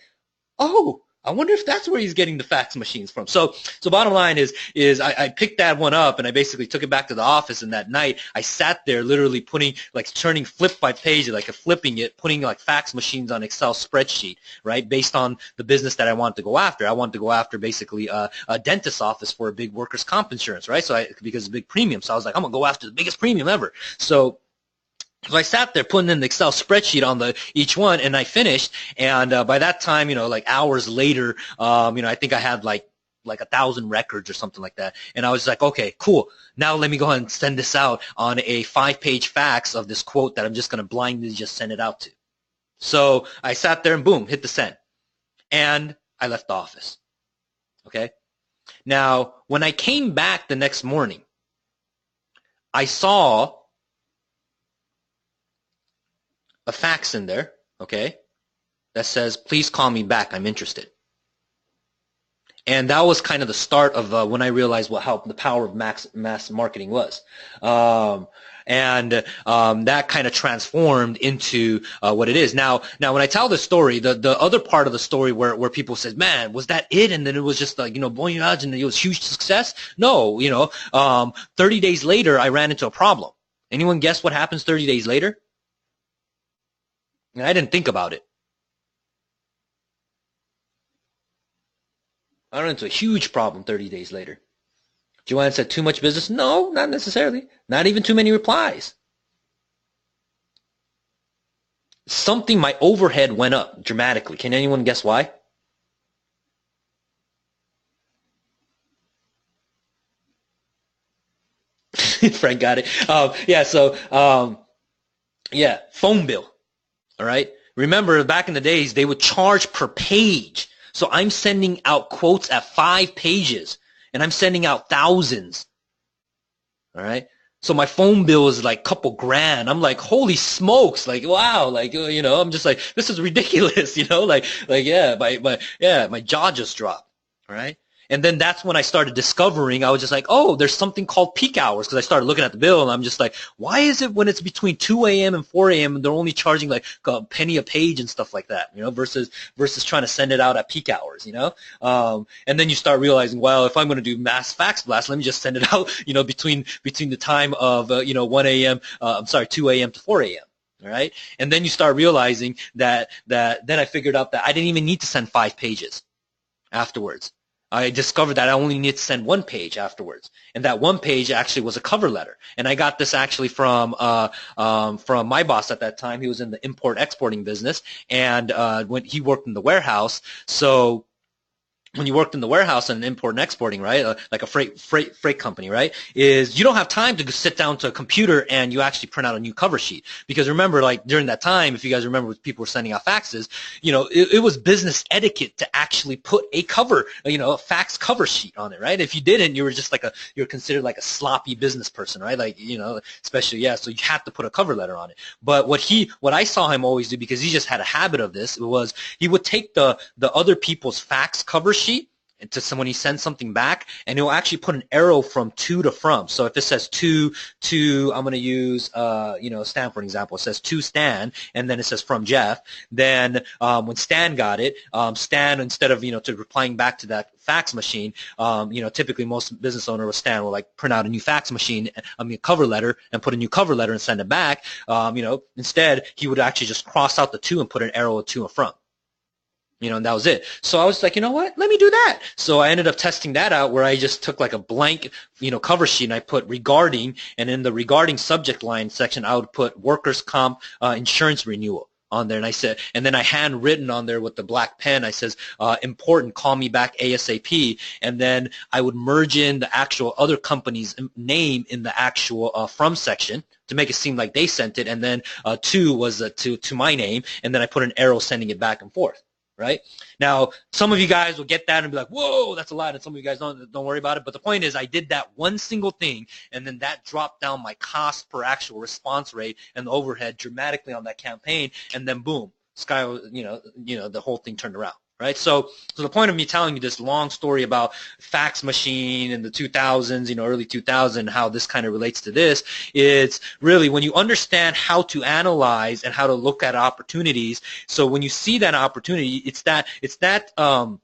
oh, I wonder if that's where he's getting the fax machines from. So bottom line is I picked that one up, and I basically took it back to the office, and that night I sat there literally turning flip by page, flipping it, putting like fax machines on Excel spreadsheet, right, based on the business that I wanted to go after. I wanted to go after basically a dentist's office for a big workers' comp insurance, right, because it's a big premium. So I was like, I'm going to go after the biggest premium ever. So I sat there putting in the Excel spreadsheet on each one, and I finished. And by that time, like hours later, I think I had like 1,000 records or something like that. And I was like, okay, cool. Now let me go ahead and send this out on a 5-page fax of this quote that I'm just going to blindly just send it out to. So I sat there and boom, hit the send. And I left the office. Okay. Now, when I came back the next morning, I saw a fax in there, okay, that says, please call me back, I'm interested. And that was kind of the start of when I realized how the power of mass marketing was. That kind of transformed into what it is. Now when I tell this story, the other part of the story where people said, man, was that it? And then it was just like, voyage, and it was huge success? No, 30 days later, I ran into a problem. Anyone guess what happens 30 days later? And I didn't think about it. I ran into a huge problem 30 days later. Joanne said, too much business? No, not necessarily. Not even too many replies. My overhead went up dramatically. Can anyone guess why? Frank got it. Phone bill. All right. Remember, back in the days, they would charge per page. So I'm sending out quotes at 5 pages, and I'm sending out thousands. All right. So my phone bill is like a couple grand. I'm like, holy smokes! Like, wow! Like, I'm just like, this is ridiculous. My jaw just dropped. All right. And then that's when I started discovering, I was just like, oh, there's something called peak hours, because I started looking at the bill, and I'm just like, why is it when it's between 2 a.m. and 4 a.m. and they're only charging like a penny a page and stuff like that, versus trying to send it out at peak hours, and then you start realizing, well, if I'm going to do mass fax blast, let me just send it out, between the time of 1 a.m. 2 a.m. to 4 a.m. All right, and then you start realizing that then I figured out that I didn't even need to send 5 pages afterwards. I discovered that I only needed to send 1 page afterwards, and that 1 page actually was a cover letter. And I got this actually from my boss at that time. He was in the import-exporting business, and when he worked in the warehouse, so when you worked in the warehouse and import and exporting, right, like a freight company, right, is you don't have time to sit down to a computer and you actually print out a new cover sheet. Because remember, like during that time, if you guys remember, people were sending out faxes, it was business etiquette to actually put a cover, a fax cover sheet on it, right? If you didn't, you were just you're considered like a sloppy business person, right? Like, especially, so you had to put a cover letter on it. But what I saw him always do, because he just had a habit of this, was he would take the other people's fax cover sheet to someone, he sends something back, and it will actually put an arrow from to to from. So if it says to, I'm going to use, Stan for an example. It says to Stan, and then it says from Jeff. Then when Stan got it, Stan, instead of, to replying back to that fax machine, typically most business owner with Stan will like print out a new fax machine, cover letter, and put a new cover letter and send it back. Instead, he would actually just cross out the to and put an arrow to and from. And that was it. So I was like, you know what? Let me do that. So I ended up testing that out where I just took like a blank, cover sheet, and I put regarding, and in the regarding subject line section, I would put workers' comp insurance renewal on there. And I said, and then I handwritten on there with the black pen, I says, important, call me back ASAP. And then I would merge in the actual other company's name in the actual from section to make it seem like they sent it. And then to was to my name. And then I put an arrow sending it back and forth. Right? Now, some of you guys will get that and be like, whoa, that's a lot. And some of you guys don't worry about it. But the point is I did that one single thing, and then that dropped down my cost per actual response rate and the overhead dramatically on that campaign. And then boom, the whole thing turned around. Right? So the point of me telling you this long story about fax machine in the 2000s, early 2000s, how this kind of relates to this, is really when you understand how to analyze and how to look at opportunities. So when you see that opportunity, it's that and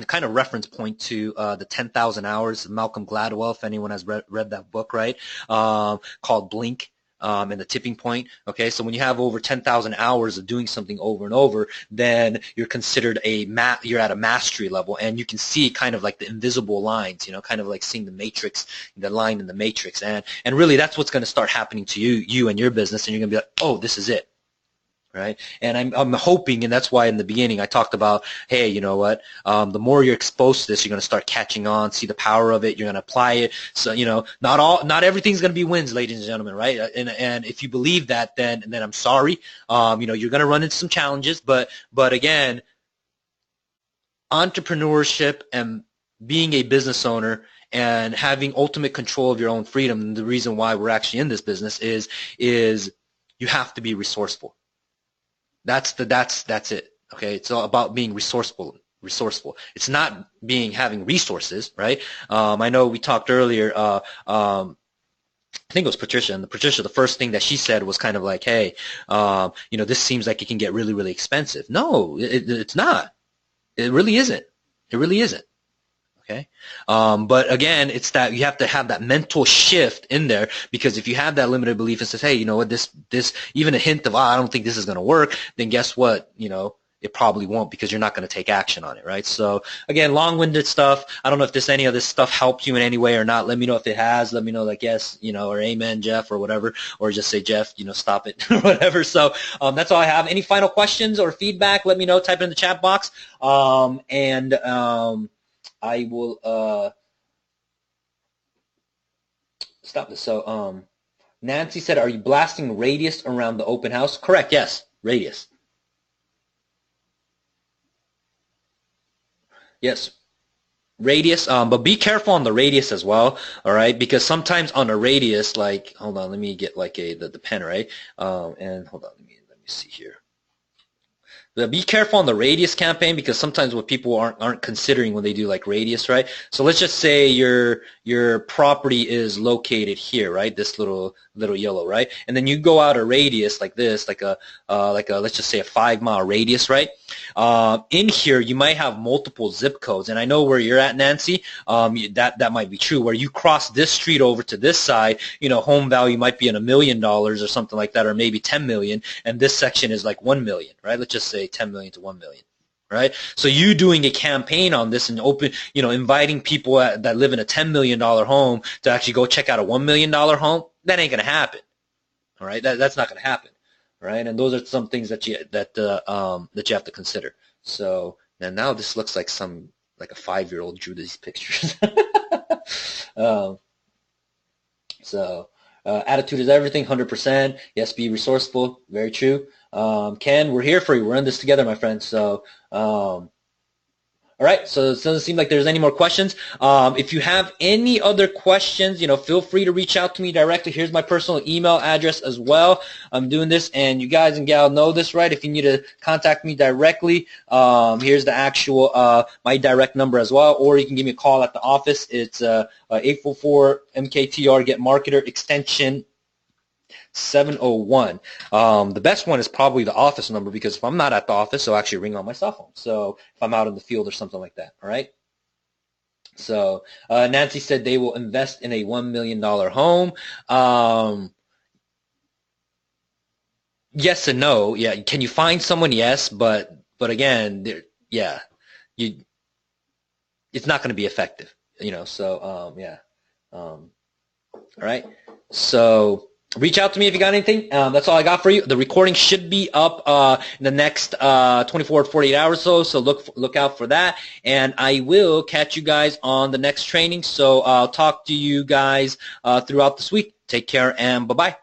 kind of reference point to the 10,000 Hours of Malcolm Gladwell, if anyone has read that book, right, called Blink. And the tipping point. Okay, so when you have over 10,000 hours of doing something over and over, then you're considered you're at a mastery level, and you can see kind of like the invisible lines, kind of like seeing the matrix, the line in the matrix, and really that's what's going to start happening to you and your business, and you're going to be like, oh, this is it. Right? And I'm hoping, and that's why in the beginning I talked about, hey, you know what, the more you're exposed to this, you're going to start catching on, see the power of it, you're going to apply it. So, not everything's going to be wins, ladies and gentlemen, right? And if you believe that, then I'm sorry. You're going to run into some challenges, but again, entrepreneurship and being a business owner and having ultimate control of your own freedom, and the reason why we're actually in this business is you have to be resourceful. That's it. Okay, it's all about being resourceful. It's not having resources, right? I know we talked earlier. I think it was Patricia, and Patricia, the first thing that she said was kind of like, hey, this seems like it can get really, really expensive. No, it's not. It really isn't. It really isn't. Okay, but again, it's that you have to have that mental shift in there, because if you have that limited belief and says, hey, you know what, this even a hint of, I don't think this is going to work, then guess what, it probably won't, because you're not going to take action on it, right? So again, long-winded stuff. I don't know if any of this stuff helped you in any way or not. Let me know if it has. Let me know, like, yes, or amen, Jeff, or whatever, or just say, Jeff, stop it, or whatever. So that's all I have. Any final questions or feedback, let me know. Type it in the chat box. I will stop this. So Nancy said, are you blasting radius around the open house? Correct, yes, radius. Yes, radius, but be careful on the radius as well, all right? Because sometimes on a radius, like, hold on, let me get like the pen, right? And hold on, let me see here. Be careful on the radius campaign, because sometimes what people aren't considering when they do like radius, right? So let's just say your property is located here, right? This little yellow, right? And then you go out a radius like this, like a let's just say a 5-mile radius, right? In here you might have multiple zip codes, and I know where you're at, Nancy. That might be true. Where you cross this street over to this side, home value might be in $1 million or something like that, or maybe 10 million, and this section is like 1 million, right? Let's just say 10 million to 1 million. Right? So you doing a campaign on this and inviting people that live in a $10 million home to actually go check out a $1 million home, that ain't going to happen. All right? That's not going to happen. Right? And those are some things that you have to consider. So now this looks like a 5-year-old drew these pictures. Attitude is everything, 100%. Yes, be resourceful. Very true. Ken, we're here for you. We're in this together, my friend. So, all All right, so it doesn't seem like there's any more questions. If you have any other questions, feel free to reach out to me directly. Here's my personal email address as well. I'm doing this, and you guys and gal know this, right? If you need to contact me directly, here's the actual my direct number as well, or you can give me a call at the office. It's 844-MKTR, Get Marketer, extension 701. The best one is probably the office number, because if I'm not at the office, it'll actually ring on my cell phone. So if I'm out in the field or something like that, all right? So Nancy said they will invest in a $1 million home. Yes and no. Yeah. Can you find someone? Yes, but again, it's not going to be effective. So yeah. All right. So reach out to me if you got anything. That's all I got for you. The recording should be up in the next 24 to 48 hours or so look out for that. And I will catch you guys on the next training. So I'll talk to you guys throughout this week. Take care and bye-bye.